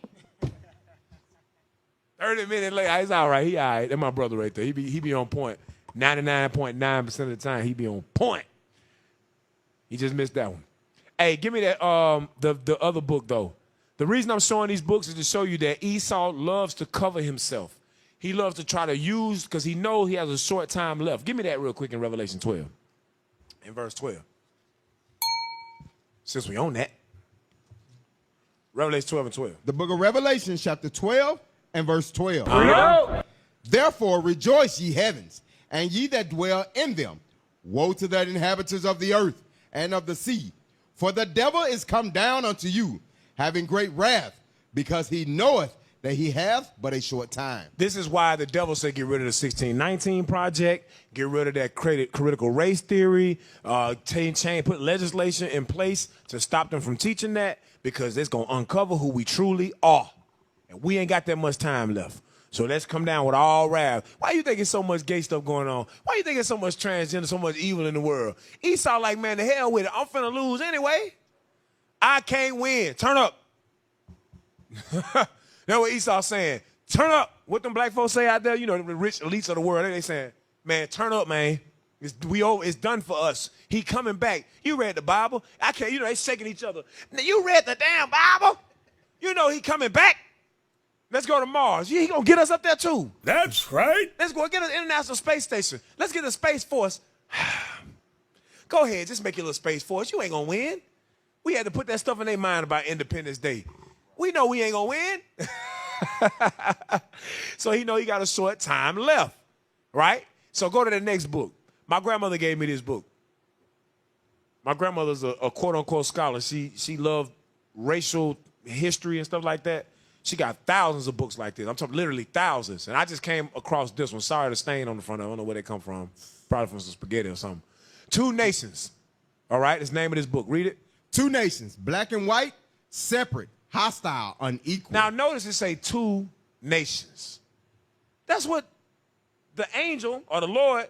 30 minutes later, it's all right. He all right. That's my brother right there. He be on point. 99.9% of the time, he be on point. He just missed that one. Hey, give me that the other book, though. The reason I'm showing these books is to show you that Esau loves to cover himself. He loves to try to use, because he knows he has a short time left. Give me that real quick in Revelation 12. In verse 12. Since we own that. Revelation 12 and 12. The book of Revelation, chapter 12 and verse 12. Therefore rejoice, ye heavens, and ye that dwell in them. Woe to the inhabitants of the earth and of the sea. For the devil is come down unto you, having great wrath, because he knoweth that he hath but a short time. This is why the devil said get rid of the 1619 project, get rid of that critical race theory, put legislation in place to stop them from teaching that, because it's going to uncover who we truly are. And we ain't got that much time left. So let's come down with all wrath. Why you think there's so much gay stuff going on? Why you think there's so much transgender, so much evil in the world? Esau like, man, the hell with it. I'm finna lose anyway. I can't win. Turn up. That's what Esau's saying. Turn up. What them black folks say out there, you know, the rich elites of the world, they saying, man, turn up, man. It's done for us. He coming back. You read the Bible. I can't, you know, they shaking each other. You read the damn Bible. You know he coming back. Let's go to Mars. He gonna get us up there too. That's right. Let's go get us International Space Station. Let's get a Space Force. Go ahead, just make your little Space Force. You ain't gonna win. We had to put that stuff in their mind about Independence Day. We know we ain't gonna win. So he know he got a short time left, right? So go to the next book. My grandmother gave me this book. My grandmother's a quote-unquote scholar. She loved racial history and stuff like that. She got thousands of books like this. I'm talking literally thousands. And I just came across this one. Sorry, the stain on the front. I don't know where they come from. Probably from some spaghetti or something. Two Nations. All right, that's the name of this book. Read it. Two nations, black and white, separate, hostile, unequal. Now notice it say two nations. That's what the angel or the Lord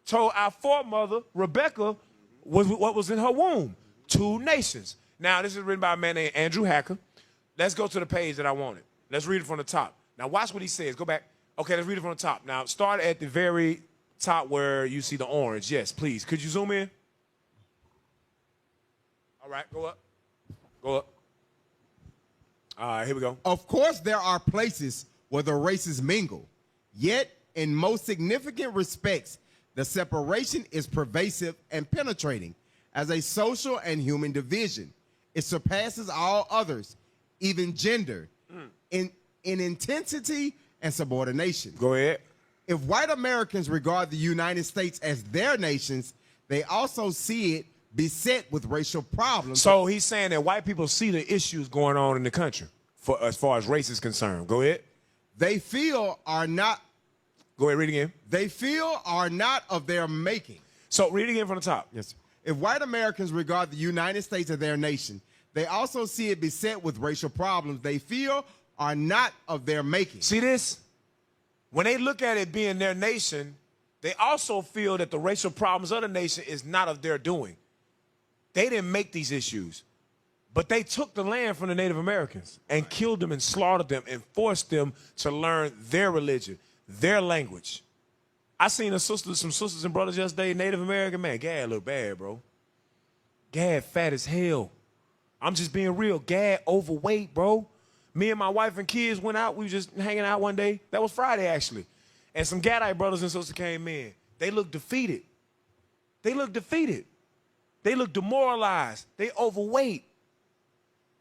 told our foremother, Rebecca, was what was in her womb. Two nations. Now this is written by a man named Andrew Hacker. Let's go to the page that I wanted. Let's read it from the top. Now watch what he says. Go back. Okay, let's read it from the top. Now start at the very top where you see the orange. Yes, please. Could you zoom in? All right, go up. Go up. All right, here we go. Of course, there are places where the races mingle. Yet, in most significant respects, the separation is pervasive and penetrating. As a social and human division, it surpasses all others, even gender, in intensity and subordination. Go ahead. If white Americans regard the United States as their nations, they also see it beset with racial problems. So he's saying that white people see the issues going on in the country for as far as race is concerned. Go ahead. They feel are not. Go ahead, read again. They feel are not of their making. So read again from the top. Yes, sir. If white Americans regard the United States as their nation, they also see it beset with racial problems they feel are not of their making. See this? When they look at it being their nation, they also feel that the racial problems of the nation is not of their doing. They didn't make these issues, but they took the land from the Native Americans and killed them and slaughtered them and forced them to learn their religion, their language. I seen some sisters and brothers yesterday, Native American, man, Gad look bad, bro. Gad fat as hell. I'm just being real. Gad overweight, bro. Me and my wife and kids went out. We were just hanging out one day. That was Friday, actually. And some Gadite brothers and sisters came in. They looked defeated. They looked defeated. They looked demoralized. They overweight.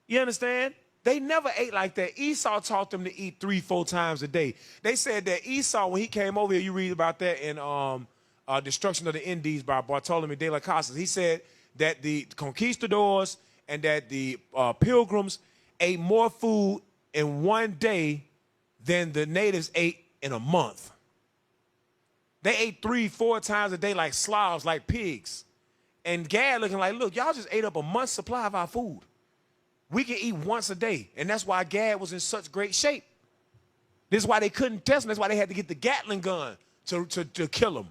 You understand? They never ate like that. Esau taught them to eat 3-4 times a day. They said that Esau, when he came over here, you read about that in Destruction of the Indies by Bartolome de las Casas. He said that the conquistadors and that the pilgrims ate more food in one day than the natives ate in a month. They ate 3-4 times a day like Slavs, like pigs. And Gad looking like, look, y'all just ate up a month's supply of our food. We can eat once a day. And that's why Gad was in such great shape. This is why they couldn't test him. That's why they had to get the Gatling gun to kill him.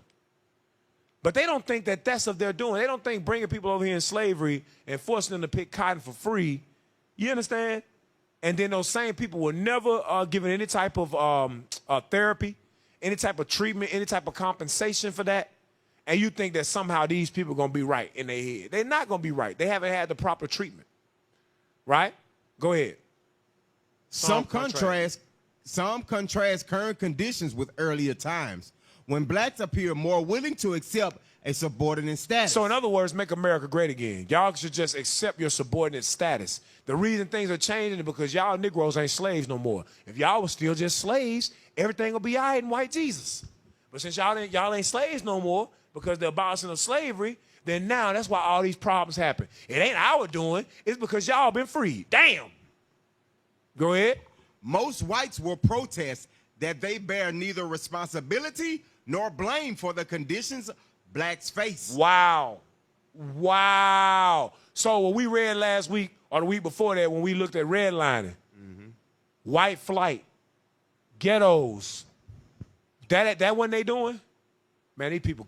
But they don't think that that's of their doing. They don't think bringing people over here in slavery and forcing them to pick cotton for free, you understand? And then those same people were never given any type of therapy, any type of treatment, any type of compensation for that. And you think that somehow these people are going to be right in their head. They're not going to be right. They haven't had the proper treatment. Right? Go ahead. Some contrast current conditions with earlier times, when blacks appear more willing to accept a subordinate status. So in other words, make America great again. Y'all should just accept your subordinate status. The reason things are changing is because y'all Negroes ain't slaves no more. If y'all were still just slaves, everything will be all right in white Jesus. But since y'all ain't slaves no more because the abolishing of slavery, then now that's why all these problems happen. It ain't our doing. It's because y'all been freed. Damn. Go ahead. Most whites will protest that they bear neither responsibility nor blame for the conditions blacks face. Wow. Wow. So what we read last week or the week before that when we looked at redlining, white flight, ghettos, that what they doing? Man, these people,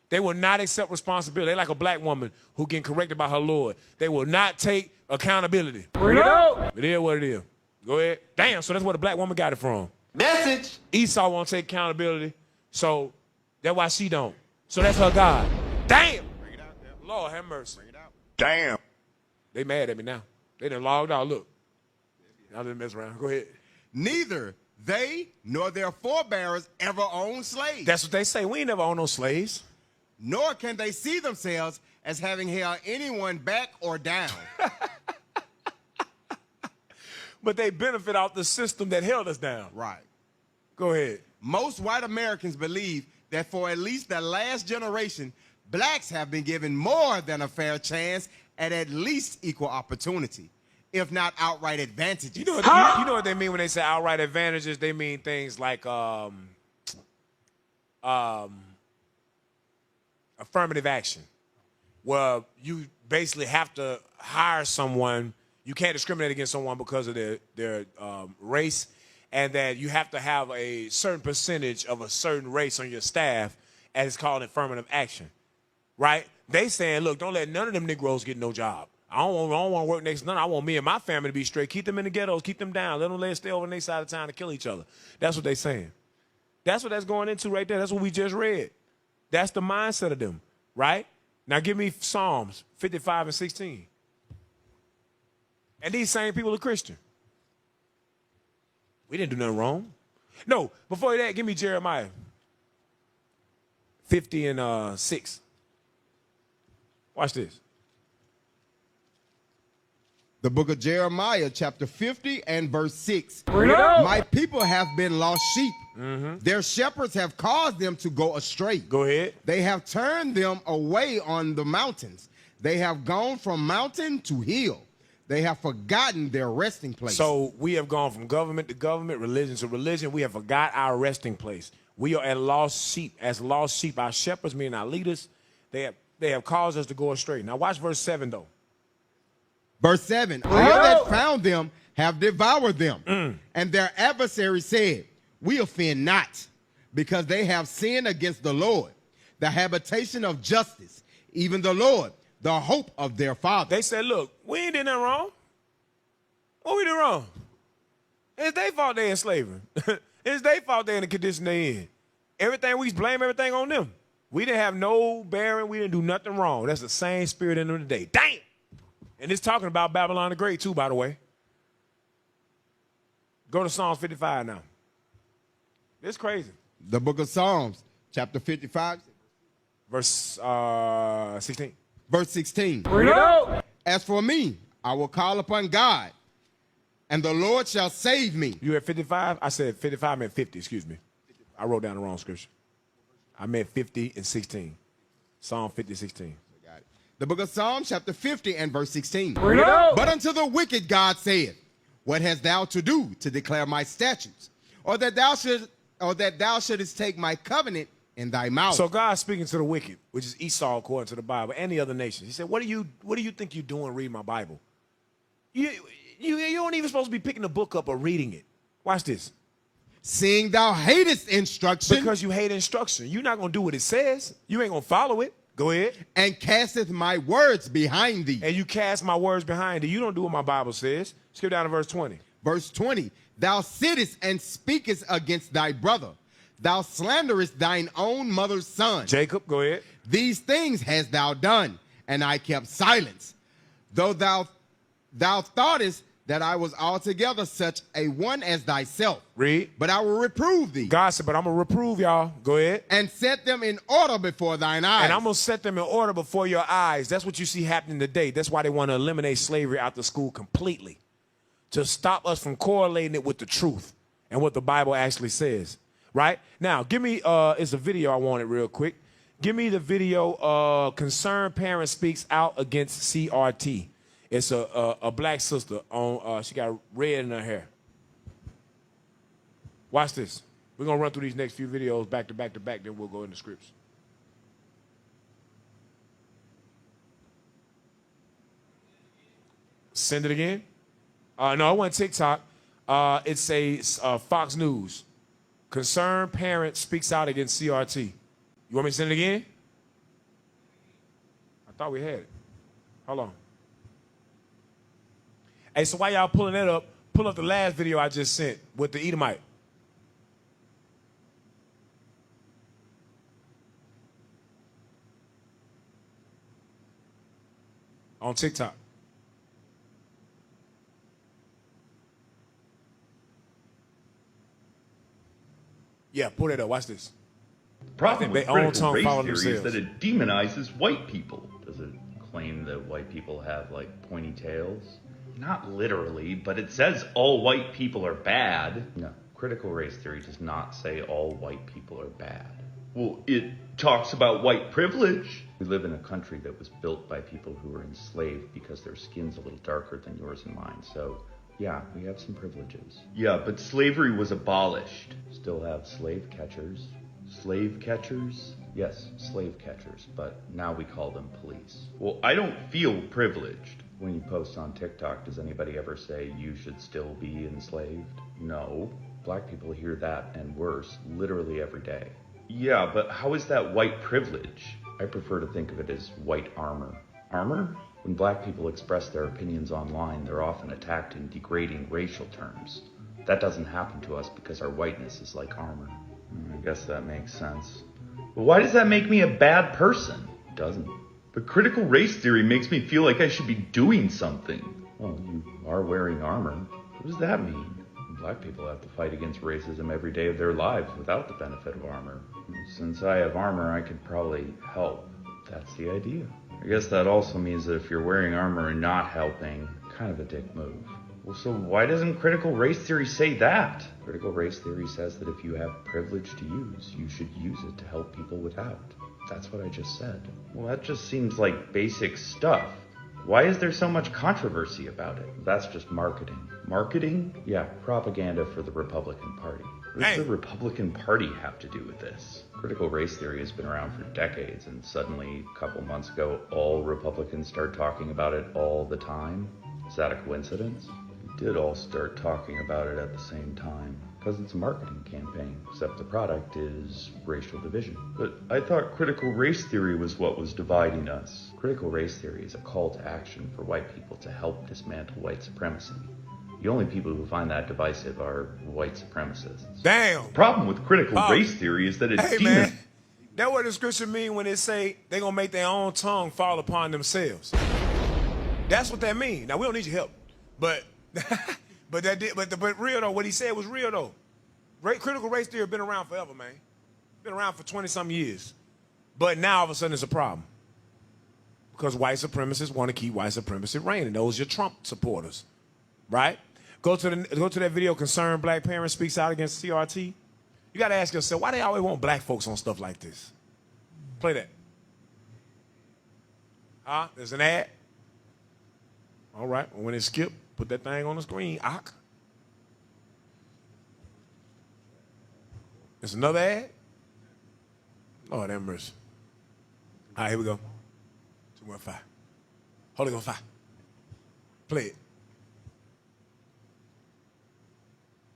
they will not accept responsibility. They're like a black woman who getting corrected by her Lord. They will not take accountability. Bring it out. It is what it is. Go ahead. Damn, so that's where the black woman got it from. Message. Esau won't take accountability, so that's why she don't. So that's her God. Damn. Bring it out there. Lord have mercy. Bring it out. Damn. They mad at me now. They done logged out. Look. I didn't mess around. Go ahead. Neither they nor their forebears ever owned slaves. That's what they say. We ain't never owned no slaves. Nor can they see themselves as having held anyone back or down. But they benefit off the system that held us down. Right. Go ahead. Most white Americans believe that for at least the last generation, blacks have been given more than a fair chance at least equal opportunity, if not outright advantages. You know what they mean when they say outright advantages? They mean things like affirmative action, where you basically have to hire someone. You can't discriminate against someone because of their race, and that you have to have a certain percentage of a certain race on your staff, and it's called affirmative action, right? They saying, look, don't let none of them Negroes get no job. I don't want to work next to none. I want me and my family to be straight. Keep them in the ghettos. Keep them down. Let them stay over on their side of town to kill each other. That's what they saying. That's what that's going into right there. That's what we just read. That's the mindset of them, right? Now give me Psalms 55 and 16. And these same people are Christian. We didn't do nothing wrong. No, before that, give me Jeremiah 50 and 6. Watch this. The book of Jeremiah, chapter 50 and verse 6. My people have been lost sheep. Their shepherds have caused them to go astray. Go ahead. They have turned them away on the mountains. They have gone from mountain to hill. They have forgotten their resting place. So we have gone from government to government, religion to religion. We have forgot our resting place. We are as lost sheep. As lost sheep, our shepherds, meaning our leaders, they have caused us to go astray. Now watch verse 7, though. Verse 7, all that found them have devoured them. And their adversary said, we offend not, because they have sinned against the Lord, the habitation of justice, even the Lord, the hope of their father. They said, look, we ain't did nothing wrong. What we did wrong? It's their fault they in slavery. It's their fault they in the condition they in. Everything, we blame everything on them. We didn't have no bearing. We didn't do nothing wrong. That's the same spirit in them today. Damn! And it's talking about Babylon the Great, too, by the way. Go to Psalms 55 now. It's crazy. The book of Psalms, chapter 55. Verse 16. Verse 16. As for me, I will call upon God, and the Lord shall save me. You at 55? I said 55, I meant 50, excuse me. I wrote down the wrong scripture. I meant 50 and 16. Psalm 50, 16. The book of Psalms, chapter 50 and verse 16. But unto the wicked God saith, what hast thou to do to declare my statutes? Or that thou shouldest take my covenant in thy mouth. So God's speaking to the wicked, which is Esau according to the Bible, and the other nations. He said, what do you think you're doing reading my Bible? You aren't even supposed to be picking the book up or reading it. Watch this. Seeing thou hatest instruction. Because you hate instruction. You're not going to do what it says. You ain't going to follow it. Go ahead. And casteth my words behind thee. And you cast my words behind thee. You don't do what my Bible says. Skip down to verse 20. Verse 20. Thou sittest and speakest against thy brother. Thou slanderest thine own mother's son. Jacob, go ahead. These things hast thou done, and I kept silence. Though thou thoughtest that I was altogether such a one as thyself. Read. But I will reprove thee. God said, but I'm going to reprove y'all. Go ahead. And set them in order before thine eyes. And I'm going to set them in order before your eyes. That's what you see happening today. That's why they want to eliminate slavery out the school completely. To stop us from correlating it with the truth and what the Bible actually says. Right? Now, give me, it's a video I wanted real quick. Give me the video, Concerned Parent Speaks Out Against CRT. It's a black sister on, she got red in her hair. Watch this. We're going to run through these next few videos back to back to back, then we'll go into scripts. Send it again? No, it wasn't TikTok. It's a Fox News. Concerned Parent Speaks Out Against CRT. You want me to send it again? I thought we had it. Hold on. Hey, so while y'all pulling that up, pull up the last video I just sent with the Edomite. On TikTok. Yeah, pull that up. Watch this. The problem with critical race theory is themselves. that it demonizes white people. Does it claim that white people have, like, pointy tails? Not literally, but it says all white people are bad. No, critical race theory does not say all white people are bad. Well, it talks about white privilege. We live in a country that was built by people who were enslaved because their skin's a little darker than yours and mine, so yeah, we have some privileges. Yeah, but slavery was abolished. Still have slave catchers. Slave catchers? Yes, slave catchers, but now we call them police. Well, I don't feel privileged. When you post on TikTok, does anybody ever say you should still be enslaved? No. Black people hear that and worse literally every day. Yeah, but how is that white privilege? I prefer to think of it as white armor. Armor? When black people express their opinions online, they're often attacked in degrading racial terms. That doesn't happen to us because our whiteness is like armor. I guess that makes sense. But why does that make me a bad person? It doesn't. But critical race theory makes me feel like I should be doing something. Well, you are wearing armor. What does that mean? Black people have to fight against racism every day of their lives without the benefit of armor. Since I have armor, I could probably help. That's the idea. I guess that also means that if you're wearing armor and not helping, kind of a dick move. Well, so why doesn't critical race theory say that? Critical race theory says that if you have privilege to use, you should use it to help people without. That's what I just said. Well, that just seems like basic stuff. Why is there so much controversy about it? That's just marketing. Marketing? Yeah, propaganda for the Republican Party. What does the Republican Party have to do with this? Critical race theory has been around for decades, and suddenly, a couple months ago, all Republicans start talking about it all the time. Is that a coincidence? We did all start talking about it at the same time, because it's a marketing campaign, except the product is racial division. But I thought critical race theory was what was dividing us. Critical race theory is a call to action for white people to help dismantle white supremacy. The only people who find that divisive are white supremacists. Damn. The problem with critical race theory is that it's man, that's what the scripture mean when it say they gonna make their own tongue fall upon themselves. That's what that mean. Now we don't need your help, but but real though, what he said was real though. Critical race theory been around forever, man. Been around for 20-some years, but now all of a sudden it's a problem because white supremacists want to keep white supremacy reigning. Those are your Trump supporters, right? Go to that video, Concerned Black Parent Speaks Out Against CRT. You got to ask yourself, why they always want black folks on stuff like this? Play that. There's an ad. All right, well, when it skip, put that thing on the screen. There's another ad. Lord have mercy. All right, here we go. 215. Holy Ghost 5. Play it.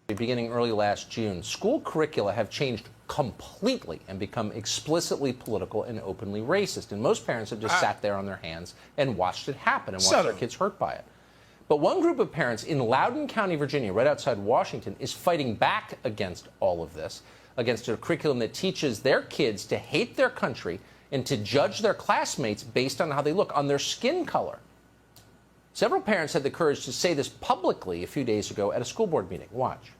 Beginning early last June, school curricula have changed completely and become explicitly political and openly racist. And most parents have just sat there on their hands and watched it happen and watched their kids hurt by it. But one group of parents in Loudoun County, Virginia, right outside Washington, is fighting back against all of this, against a curriculum that teaches their kids to hate their country and to judge their classmates based on how they look, on their skin color. Several parents had the courage to say this publicly a few days ago at a school board meeting. Watch.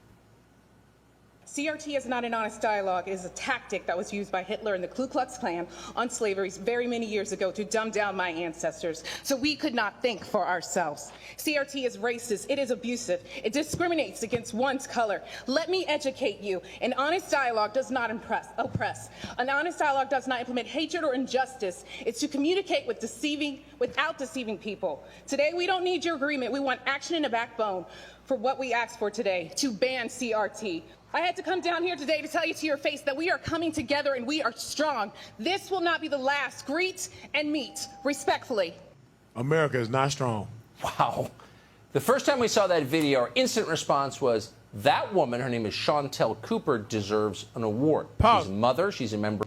CRT is not an honest dialogue. It is a tactic that was used by Hitler and the Ku Klux Klan on slavery very many years ago to dumb down my ancestors so we could not think for ourselves. CRT is racist. It is abusive. It discriminates against one's color. Let me educate you. An honest dialogue does not oppress. An honest dialogue does not implement hatred or injustice. It's to communicate without deceiving people. Today, we don't need your agreement. We want action and a backbone for what we asked for today, to ban CRT. I had to come down here today to tell you to your face that we are coming together and we are strong. This will not be the last. Greet and meet respectfully. America is not strong. Wow. The first time we saw that video, our instant response was, that woman, her name is Chantel Cooper, deserves an award. She's a mother. She's a member.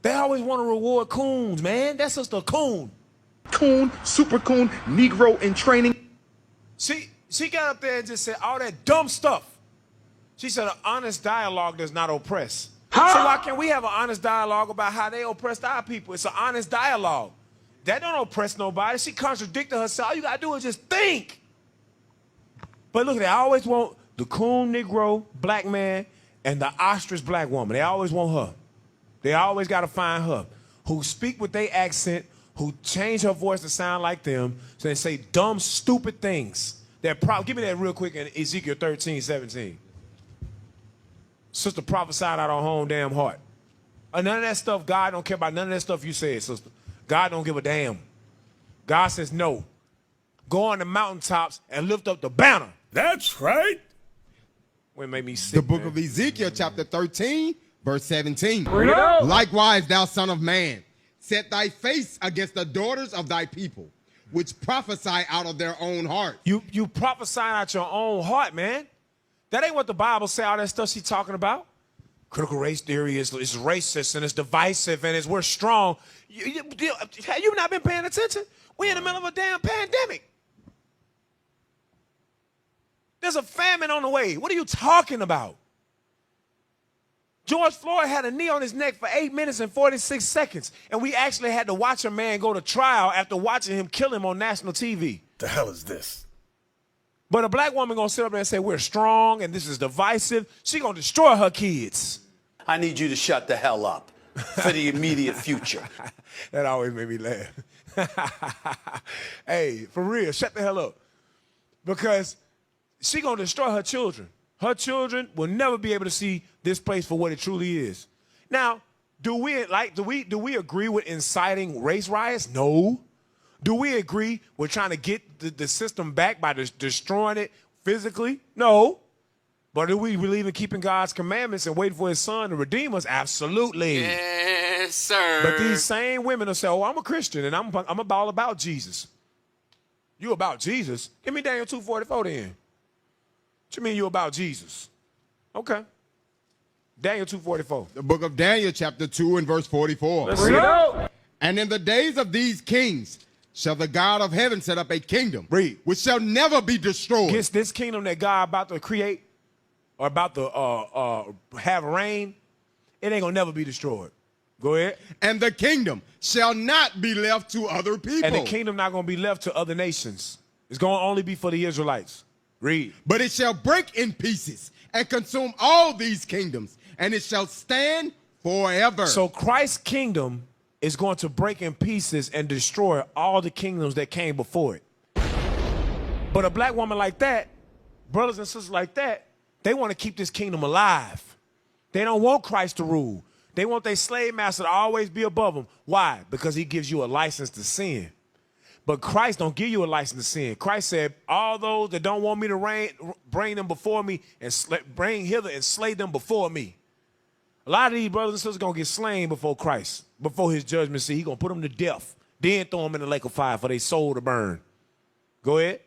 They always want to reward coons, man. That's just a coon. Coon, super coon, Negro in training. She got up there and just said all that dumb stuff. She said an honest dialogue does not oppress. So why can't we have an honest dialogue about how they oppressed our people? It's an honest dialogue. That don't oppress nobody. She contradicted herself. All you got to do is just think. But look at that. I always want the coon Negro black man and the ostrich black woman. They always want her. They always got to find her. Who speak with their accent, who change her voice to sound like them, so they say dumb, stupid things. Give me that real quick in Ezekiel 13:17. Sister prophesied out her own damn heart. None of that stuff, God don't care about none of that stuff you said, sister. God don't give a damn. God says no. Go on the mountaintops and lift up the banner. That's right. What made me sick, The book man. of Ezekiel, chapter 13, verse 17. Bring it out. Likewise, thou son of man, set thy face against the daughters of thy people, which prophesy out of their own heart. You prophesying out your own heart, man. That ain't what the Bible say, all that stuff she's talking about. Critical race theory is racist and it's divisive and we're strong. Have you not been paying attention? We're in the middle of a damn pandemic. There's a famine on the way. What are you talking about? George Floyd had a knee on his neck for 8 minutes and 46 seconds, and we actually had to watch a man go to trial after watching him kill him on national TV. The hell is this? But a black woman gonna sit up there and say we're strong and this is divisive. She gonna destroy her kids. I need you to shut the hell up for the immediate future. That always made me laugh. Hey, for real, shut the hell up. Because she gonna destroy her children. Her children will never be able to see this place for what it truly is. Now, do we agree with inciting race riots? No. Do we agree with trying to get the system back by destroying it physically? No. But do we believe in keeping God's commandments and waiting for his son to redeem us? Absolutely. Yes, sir. But these same women will say, oh, I'm a Christian and I'm all about Jesus. You about Jesus? Give me Daniel 2:44 then. What you mean you about Jesus? Okay. Daniel 2:44. The book of Daniel, chapter 2 and verse 44. Let's see it. And in the days of these kings shall the God of heaven set up a kingdom which shall never be destroyed. Against this kingdom that God about to create or about to have reign, it ain't gonna never be destroyed. Go ahead. And the kingdom shall not be left to other people. And the kingdom not gonna be left to other nations. It's gonna only be for the Israelites. Read. But it shall break in pieces and consume all these kingdoms, and it shall stand forever. So Christ's kingdom is going to break in pieces and destroy all the kingdoms that came before it. But a black woman like that, brothers and sisters like that, they want to keep this kingdom alive. They don't want Christ to rule. They want their slave master to always be above them. Why? Because he gives you a license to sin. But Christ don't give you a license to sin. Christ said, all those that don't want me to reign, bring them before me and bring hither and slay them before me. A lot of these brothers and sisters going to get slain before Christ, before his judgment seat. He's going to put them to death, then throw them in the lake of fire for their soul to burn. Go ahead.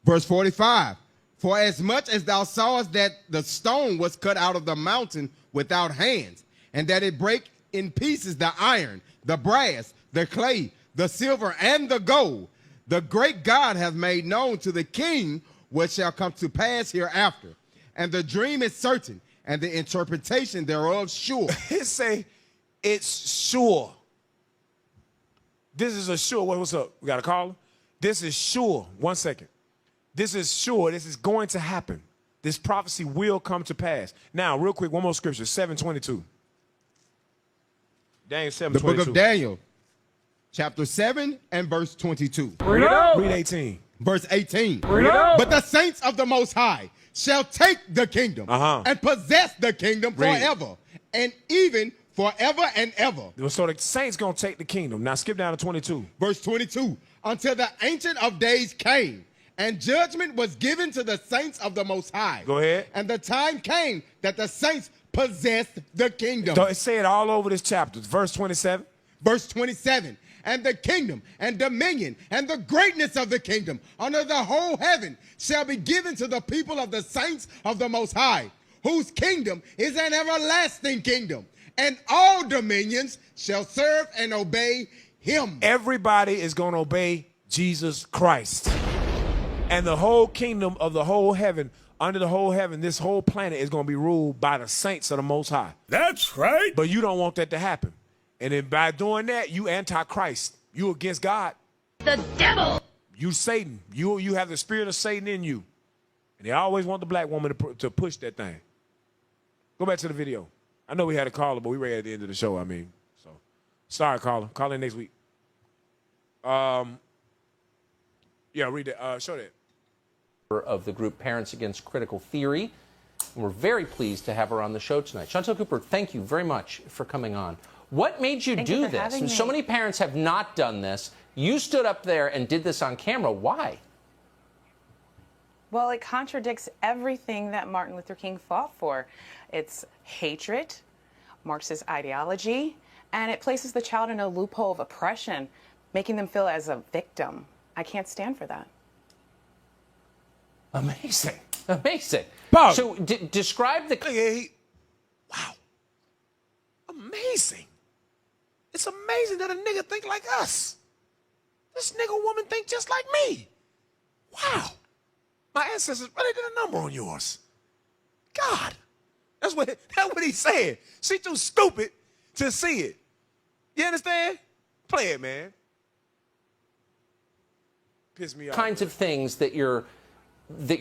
Verse 45. For as much as thou sawest that the stone was cut out of the mountain without hands, and that it brake in pieces the iron, the brass, the clay, the silver, and the gold, the great God hath made known to the king what shall come to pass hereafter. And the dream is certain, and the interpretation thereof sure. It say, it's sure. This is a sure. What's up? We got a caller? This is sure. 1 second. This is sure. This is going to happen. This prophecy will come to pass. Now, real quick, one more scripture, 7:22. Daniel 7:22. The book of Daniel, chapter 7 and verse 22. Read 18. Verse 18. But the saints of the Most High shall take the kingdom and possess the kingdom forever, and even forever and ever. So the saints going to take the kingdom. Now skip down to 22. Verse 22. Until the Ancient of Days came, and judgment was given to the saints of the Most High. Go ahead. And the time came that the saints possessed the kingdom. So it said all over this chapter. Verse 27. Verse 27. And the kingdom and dominion and the greatness of the kingdom under the whole heaven shall be given to the people of the saints of the Most High, whose kingdom is an everlasting kingdom, and all dominions shall serve and obey him. Everybody is going to obey Jesus Christ. And the whole kingdom of the whole heaven, under the whole heaven, this whole planet is going to be ruled by the saints of the Most High. That's right. But you don't want that to happen. And then by doing that, you anti-Christ. You against God. The devil. You Satan. You have the spirit of Satan in you. And they always want the black woman to push that thing. Go back to the video. I know we had a caller, but we were at the end of the show, So, sorry, caller. Call in next week. Yeah, read that. Show that. Of the group Parents Against Critical Theory. And we're very pleased to have her on the show tonight. Chantel Cooper, thank you very much for coming on. What made you do this? So many parents have not done this. You stood up there and did this on camera. Why? Well, it contradicts everything that Martin Luther King fought for. It's hatred, Marxist ideology, and it places the child in a loophole of oppression, making them feel as a victim. I can't stand for that. Amazing. Amazing. Bob. So describe the... Wow. Amazing. It's amazing that a nigga think like us. This nigga woman think just like me. Wow. My ancestors, well, they did a number on yours. God. That's what he said. She too stupid to see it. You understand? Play it, man. Piss me off. Kinds of things that you're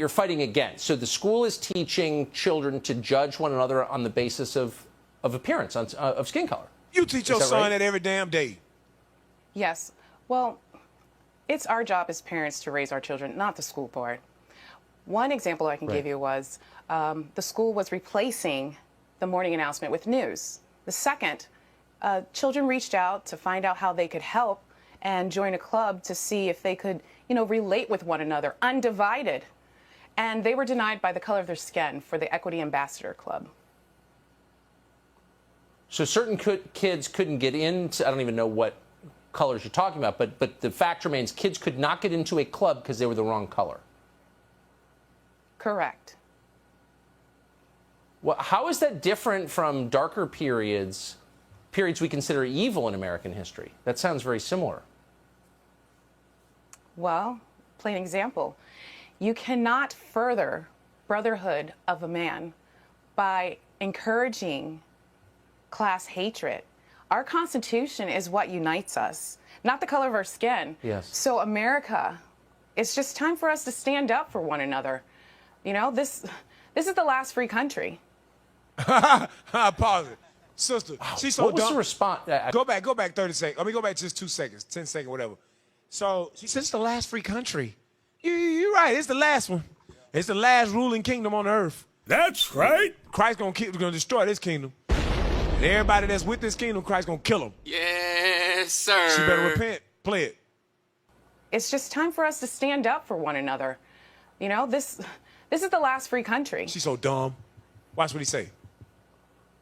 fighting against. So the school is teaching children to judge one another on the basis of appearance, of skin color. You teach your son that every damn day. Yes. Well, it's our job as parents to raise our children, not the school board. One example I can give you was the school was replacing the morning announcement with news. The second, children reached out to find out how they could help and join a club to see if they could, relate with one another, undivided. And they were denied by the color of their skin for the Equity Ambassador Club. So certain kids couldn't get into, I don't even know what colors you're talking about, but the fact remains kids could not get into a club because they were the wrong color. Correct. Well, how is that different from darker periods we consider evil in American history? That sounds very similar. Well, plain example. You cannot further brotherhood of a man by encouraging class hatred. Our Constitution is what unites us, not the color of our skin. Yes. So America, it's just time for us to stand up for one another. This is the last free country. Pause it. Sister, she's so dumb. What was the response? Go back 30 seconds. Let me go back just 2 seconds, 10 seconds, whatever. So she says it's the last free country. You're right. It's the last one. It's the last ruling kingdom on earth. That's right. Christ's gonna destroy this kingdom. And everybody that's with this kingdom, Christ's gonna kill them. Yes, sir. She better repent. Play it. It's just time for us to stand up for one another. This is the last free country. She's so dumb. Watch what he say.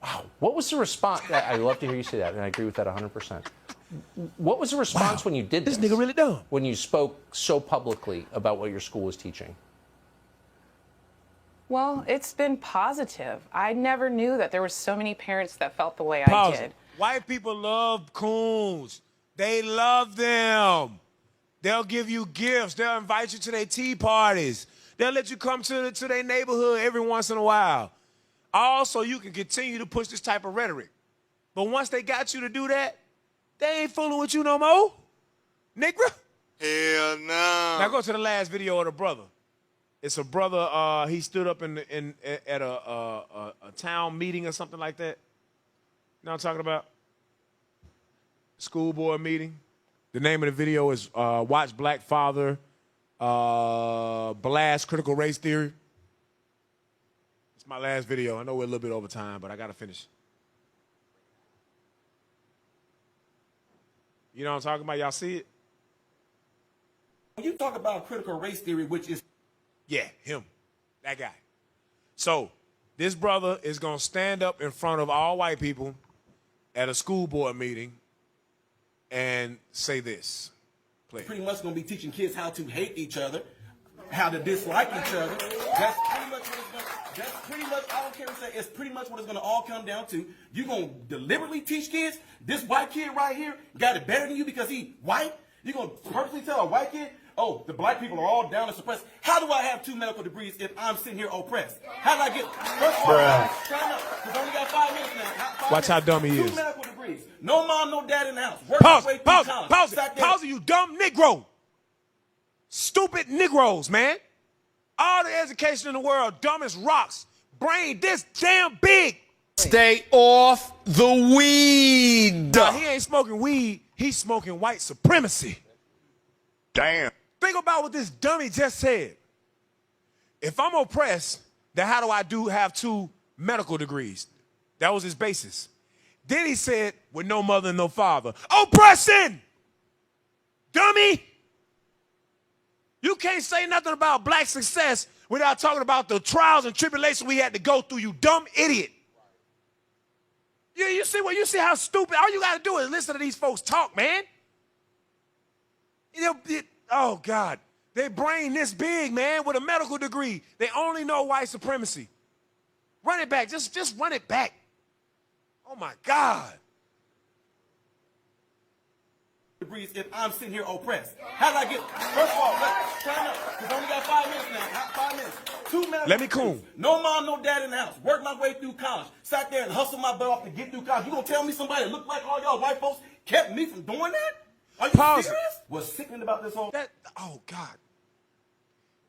Wow. What was the response? I love to hear you say that, and I agree with that 100%. What was the response when you did this? This nigga really dumb. When you spoke so publicly about what your school was teaching? Well, it's been positive. I never knew that there were so many parents that felt the way Pause. I did. White people love coons. They love them. They'll give you gifts. They'll invite you to their tea parties. They'll let you come to their neighborhood every once in a while. Also, you can continue to push this type of rhetoric. But once they got you to do that, they ain't fooling with you no more. Nigga. Hell no. Now go to the last video of the brother. It's a brother, he stood up at a town meeting or something like that. You know what I'm talking about? School board meeting. The name of the video is Watch Black Father Blast Critical Race Theory. It's my last video. I know we're a little bit over time, but I got to finish. You know what I'm talking about? Y'all see it? When you talk about critical race theory, which is... Yeah, him. That guy. So this brother is going to stand up in front of all white people at a school board meeting and say this. Play it. Pretty much going to be teaching kids how to hate each other, how to dislike each other. That's pretty much what it's going to... That's pretty much, I don't care what you say, it's pretty much what it's going to all come down to. You're going to deliberately teach kids, this white kid right here got it better than you because he white? You're going to purposely tell a white kid, oh, the black people are all down and suppressed. How do I have 2 medical degrees if I'm sitting here oppressed? How did I get, first of all, time up, because I only got 5 minutes now. Watch how dumb he 2 is. medical degrees. No mom, no dad in the house. Pause it, you dumb Negro. Stupid Negroes, man. All the education in the world, dumb as rocks. Brain this damn big. Stay off the weed. Nah, he ain't smoking weed. He's smoking white supremacy. Damn. Think about what this dummy just said. If I'm oppressed, then how do I have 2 medical degrees? That was his basis. Then he said, with no mother and no father. Oppression! Dummy! You can't say nothing about black success without talking about the trials and tribulations we had to go through, you dumb idiot. You see how stupid, all you got to do is listen to these folks talk, man. Oh, God. They brain this big, man, with a medical degree. They only know white supremacy. Run it back. Just run it back. Oh, my God. degrees if I'm sitting here oppressed? How did I get, first of all, time out, because I only got 5 minutes now, 5 minutes. 2 minutes. Let me cool. No mom, no dad in the house. Worked my way through college. Sat there and hustled my butt off to get through college. You gonna tell me somebody that looked like all y'all white folks kept me from doing that? Are you Pause. serious? What's sickening about this whole... Oh, God.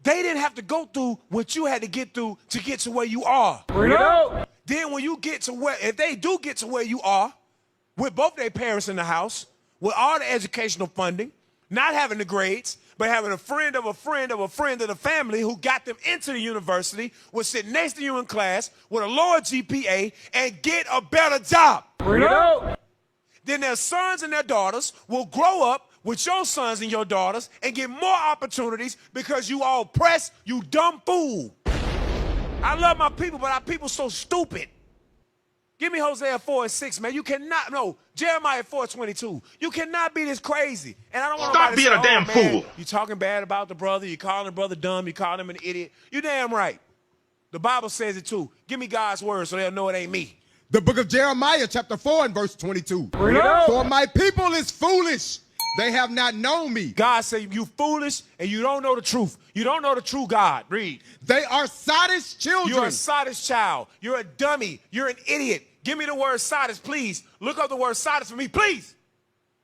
They didn't have to go through what you had to get through to get to where you are. Bring it out. Then when you get to where, if they do get to where you are, with both their parents in the house, with all the educational funding, not having the grades, but having a friend of a friend of a friend of the family who got them into the university, was sitting next to you in class with a lower GPA and get a better job. Bring it out. Then their sons and their daughters will grow up with your sons and your daughters and get more opportunities because you all oppressed, you dumb fool. I love my people, but our people so stupid. Give me Hosea 4:6, man. You cannot, no, Jeremiah 4:22. You cannot be this crazy. And I don't want Stop nobody to being say, a damn man, fool. you talking bad about the brother, you calling the brother dumb, you calling him an idiot. You damn right. The Bible says it too. Give me God's word so they'll know it ain't me. The book of Jeremiah, chapter 4 and verse 22. Bring it out. For my people is foolish. They have not known me. God said you foolish and you don't know the truth. You don't know the true God. Read. They are sottish children. You're a sottish child. You're a dummy. You're an idiot. Give me the word sottish, please. Look up the word sottish for me, please.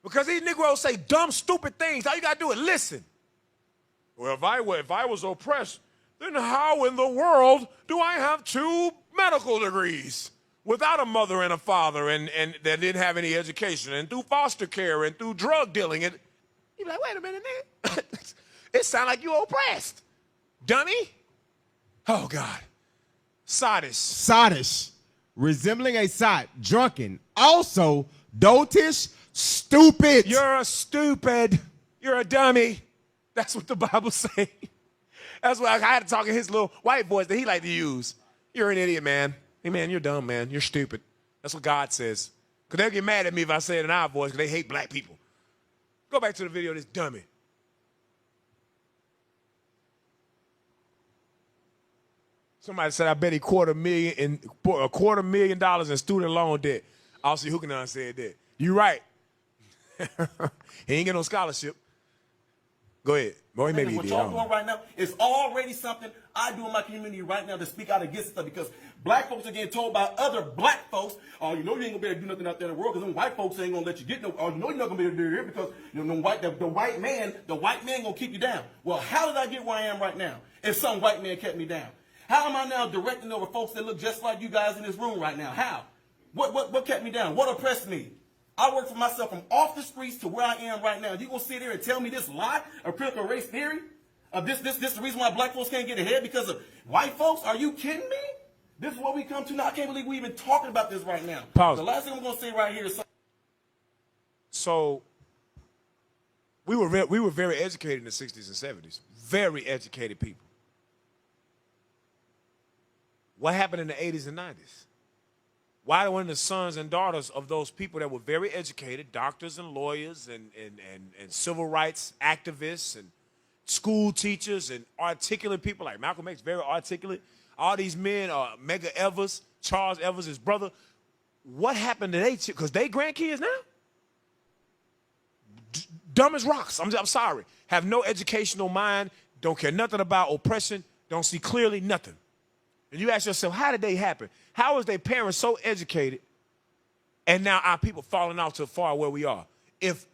Because these Negroes say dumb, stupid things. All you got to do is listen. Well, if I was oppressed, then how in the world do I have 2 medical degrees? Without a mother and a father and that didn't have any education, and through foster care and through drug dealing. And you're like, wait a minute, nigga. It sounds like you oppressed. Dummy? Oh, God. Sottish. Sottish. Resembling a sot. Drunken. Also, dotish. Stupid. You're a stupid. You're a dummy. That's what the Bible says. That's why I had to talk in his little white voice that he liked to use. You're an idiot, man. Hey, man, you're dumb, man. You're stupid. That's what God says. Because they'll get mad at me if I say it in our voice because they hate black people. Go back to the video of this dummy. Somebody said, I bet he $250,000 in student loan debt. Aussie Hookenon said that. You right. He ain't get no scholarship. Go ahead. Boy, maybe what he y'all did. doing right now is already something I do in my community right now to speak out against stuff, because black folks are getting told by other black folks, oh, you know you ain't gonna be able to do nothing out there in the world because them white folks ain't gonna let you get no, oh, you know you're not gonna be able to do it here because you know the white man gonna keep you down. Well, how did I get where I am right now if some white man kept me down? How am I now directing over folks that look just like you guys in this room right now? How? What kept me down? What oppressed me? I worked for myself from off the streets to where I am right now. You gonna sit there and tell me this lie of critical race theory? This is the reason why black folks can't get ahead because of white folks? Are you kidding me? This is what we come to now. I can't believe we even talking about this right now. Pause. The last thing I'm gonna say right here is So we were very educated in the 60s and 70s. Very educated people. What happened in the 80s and 90s? Why weren't the sons and daughters of those people that were very educated, doctors and lawyers and civil rights activists and school teachers and articulate people like Malcolm X, very articulate, all these men, Medgar Evers, Charles Evers, his brother, what happened to they, because they grandkids now? Dumb as rocks, I'm sorry. Have no educational mind, don't care nothing about oppression, don't see clearly nothing. And you ask yourself, how did they happen? How is their parents so educated and now our people falling off to far where we are? If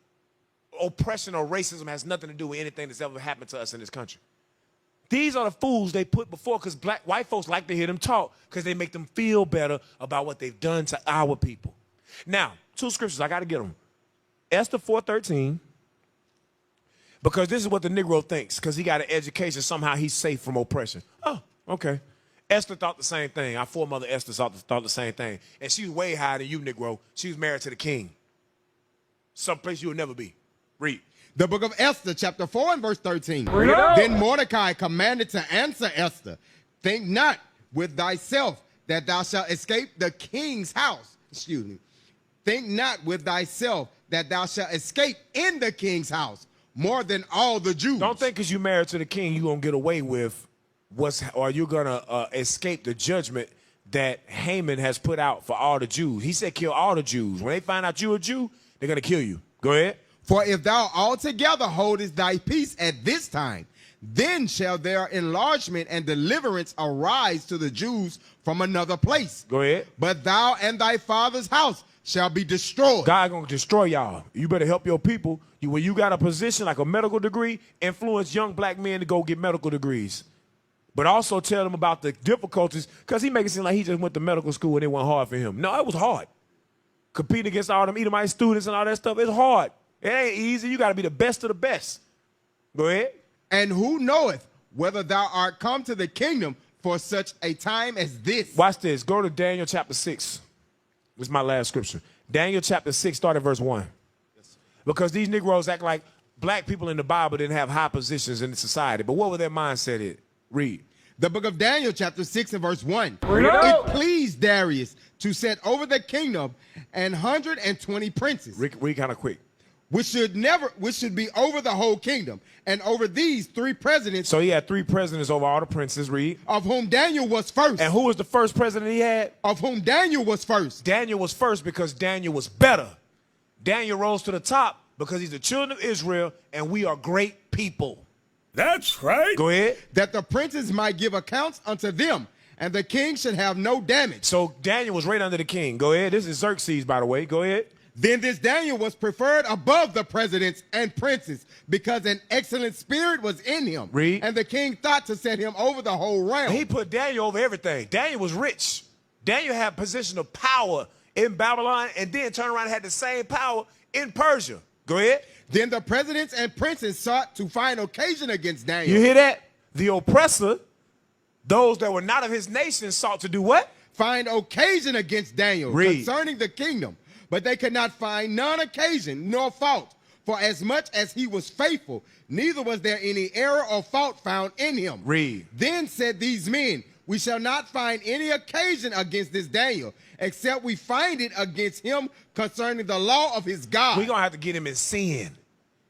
oppression or racism has nothing to do with anything that's ever happened to us in this country. These are the fools they put before because white folks like to hear them talk because they make them feel better about what they've done to our people. Now, 2 scriptures, I got to get them. Esther 4:13, because this is what the Negro thinks because he got an education. Somehow he's safe from oppression. Oh, okay. Esther thought the same thing. Our foremother Esther thought the same thing. And she was way higher than you, Negro. She was married to the king. Someplace you would never be. Read. The book of Esther, chapter 4 and verse 13. Then Then Mordecai commanded to answer Esther, think not with thyself that thou shalt escape the king's house. Excuse me. Think not with thyself that thou shalt escape in the king's house more than all the Jews. Don't think because you married to the king you're going to get away with or you're going to escape the judgment that Haman has put out for all the Jews. He said kill all the Jews. When they find out you're a Jew, they're going to kill you. Go ahead. For if thou altogether holdest thy peace at this time, then shall their enlargement and deliverance arise to the Jews from another place. Go ahead. But thou and thy father's house shall be destroyed. God gonna destroy y'all. You better help your people. When you got a position like a medical degree, influence young black men to go get medical degrees. But also tell them about the difficulties, because he make it seem like he just went to medical school and it wasn't hard for him. No, it was hard. Competing against all them Edomite students and all that stuff, it's hard. It ain't easy. You got to be the best of the best. Go ahead. And who knoweth whether thou art come to the kingdom for such a time as this? Watch this. Go to Daniel chapter 6. This is my last scripture. Daniel chapter 6, start at verse 1. Because these Negroes act like black people in the Bible didn't have high positions in the society. But what was their mindset is? Read. The book of Daniel chapter 6 and verse 1. It pleased Darius to set over the kingdom 120 princes. Read kind of quick. Which should be over the whole kingdom, and over these 3 presidents. So he had 3 presidents over all the princes. Read. Of whom Daniel was first. And who was the first president he had? Of whom Daniel was first. Daniel was first because Daniel was better. Daniel rose to the top because he's the children of Israel, and we are great people. That's right. Go ahead. That the princes might give accounts unto them, and the king should have no damage. So Daniel was right under the king. Go ahead. This is Xerxes, by the way. Go ahead. Then this Daniel was preferred above the presidents and princes, because an excellent spirit was in him. Read. And the king thought to set him over the whole realm. He put Daniel over everything. Daniel was rich. Daniel had a position of power in Babylon, and then turned around and had the same power in Persia. Go ahead. Then the presidents and princes sought to find occasion against Daniel. You hear that? The oppressor, those that were not of his nation, sought to do what? Find occasion against Daniel. Read. Concerning the kingdom. But they could not find none occasion nor fault. For as much as he was faithful, neither was there any error or fault found in him. Read. Then said these men, we shall not find any occasion against this Daniel, except we find it against him concerning the law of his God. We're going to have to get him in sin.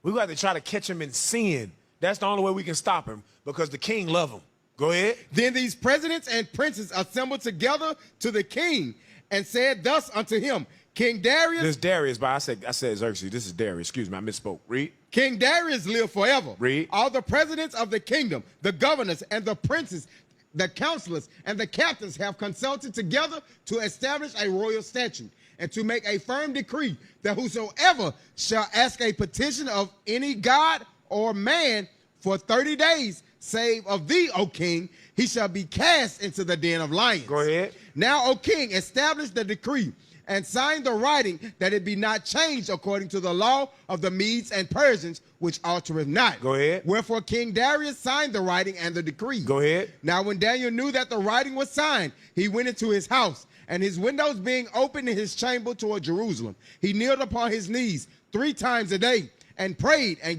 We're going to have to try to catch him in sin. That's the only way we can stop him, because the king loves him. Go ahead. Then these presidents and princes assembled together to the king and said thus unto him, King Darius. This is Darius, but I said Xerxes. This is Darius. Excuse me, I misspoke. Read. King Darius live forever. Read. All the presidents of the kingdom, the governors and the princes, the counselors and the captains have consulted together to establish a royal statute and to make a firm decree that whosoever shall ask a petition of any god or man for 30 days, save of thee, O king, he shall be cast into the den of lions. Go ahead. Now, O king, establish the decree and sign the writing that it be not changed according to the law of the Medes and Persians, which altereth not. Go ahead. Wherefore King Darius signed the writing and the decree. Go ahead. Now when Daniel knew that the writing was signed, he went into his house, and his windows being open in his chamber toward Jerusalem, he kneeled upon his knees 3 times a day and prayed and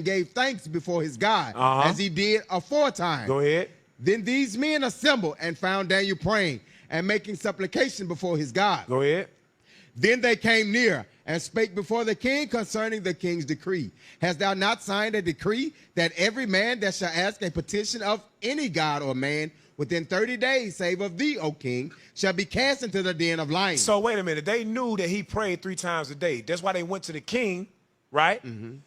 gave thanks before his God, as he did aforetime. Go ahead. Then these men assembled and found Daniel praying and making supplication before his God. Go ahead. Then they came near and spake before the king concerning the king's decree. Hast thou not signed a decree that every man that shall ask a petition of any god or man within 30 days, save of thee, O king, shall be cast into the den of lions? So wait a minute. They knew that he prayed 3 times a day. That's why they went to the king, right,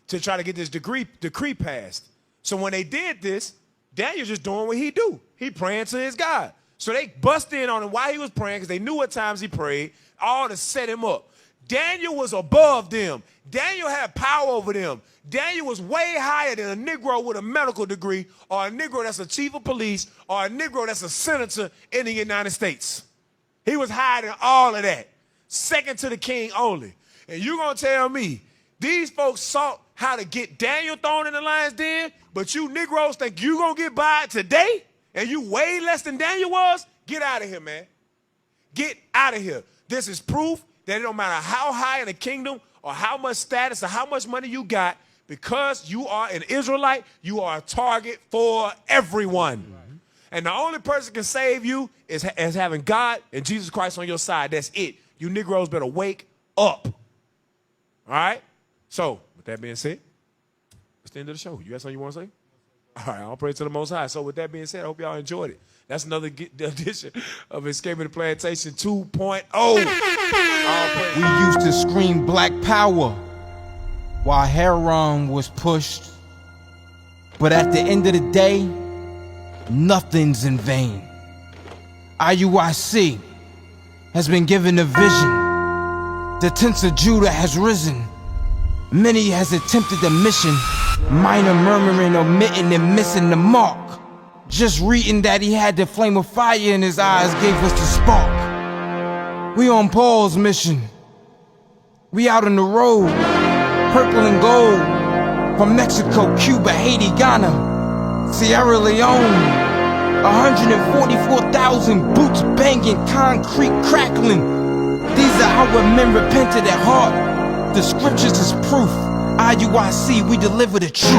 to try to get this decree passed. So when they did this, Daniel's just doing what he do. He praying to his God. So they bust in on him while he was praying, because they knew what times he prayed, all to set him up. Daniel was above them. Daniel had power over them. Daniel was way higher than a Negro with a medical degree, or a Negro that's a chief of police, or a Negro that's a senator in the United States. He was higher than all of that. Second to the king only. And you're going to tell me these folks sought how to get Daniel thrown in the lion's den, but you Negroes think you're going to get by it today? And you way less than Daniel was? Get out of here, man. Get out of here. This is proof that it don't matter how high in the kingdom or how much status or how much money you got, because you are an Israelite, you are a target for everyone. And the only person can save you is having God and Jesus Christ on your side. That's it. You Negroes better wake up. All right? So, with that being said, that's the end of the show. You got something you want to say? All right, I'll pray to the Most High. So with that being said, I hope y'all enjoyed it. That's another edition of Escaping the Plantation 2.0. We used to scream black power while heroin was pushed. But at the end of the day, nothing's in vain. IUIC has been given a vision. The tents of Judah has risen. Many has attempted the mission. Minor murmuring, omitting, and missing the mark. Just reading that he had the flame of fire in his eyes gave us the spark. We on Paul's mission. We out on the road, purple and gold. From Mexico, Cuba, Haiti, Ghana, Sierra Leone. 144,000 boots banging, concrete crackling. These are our men repented at heart. The scriptures is proof. IUIC, we deliver the truth.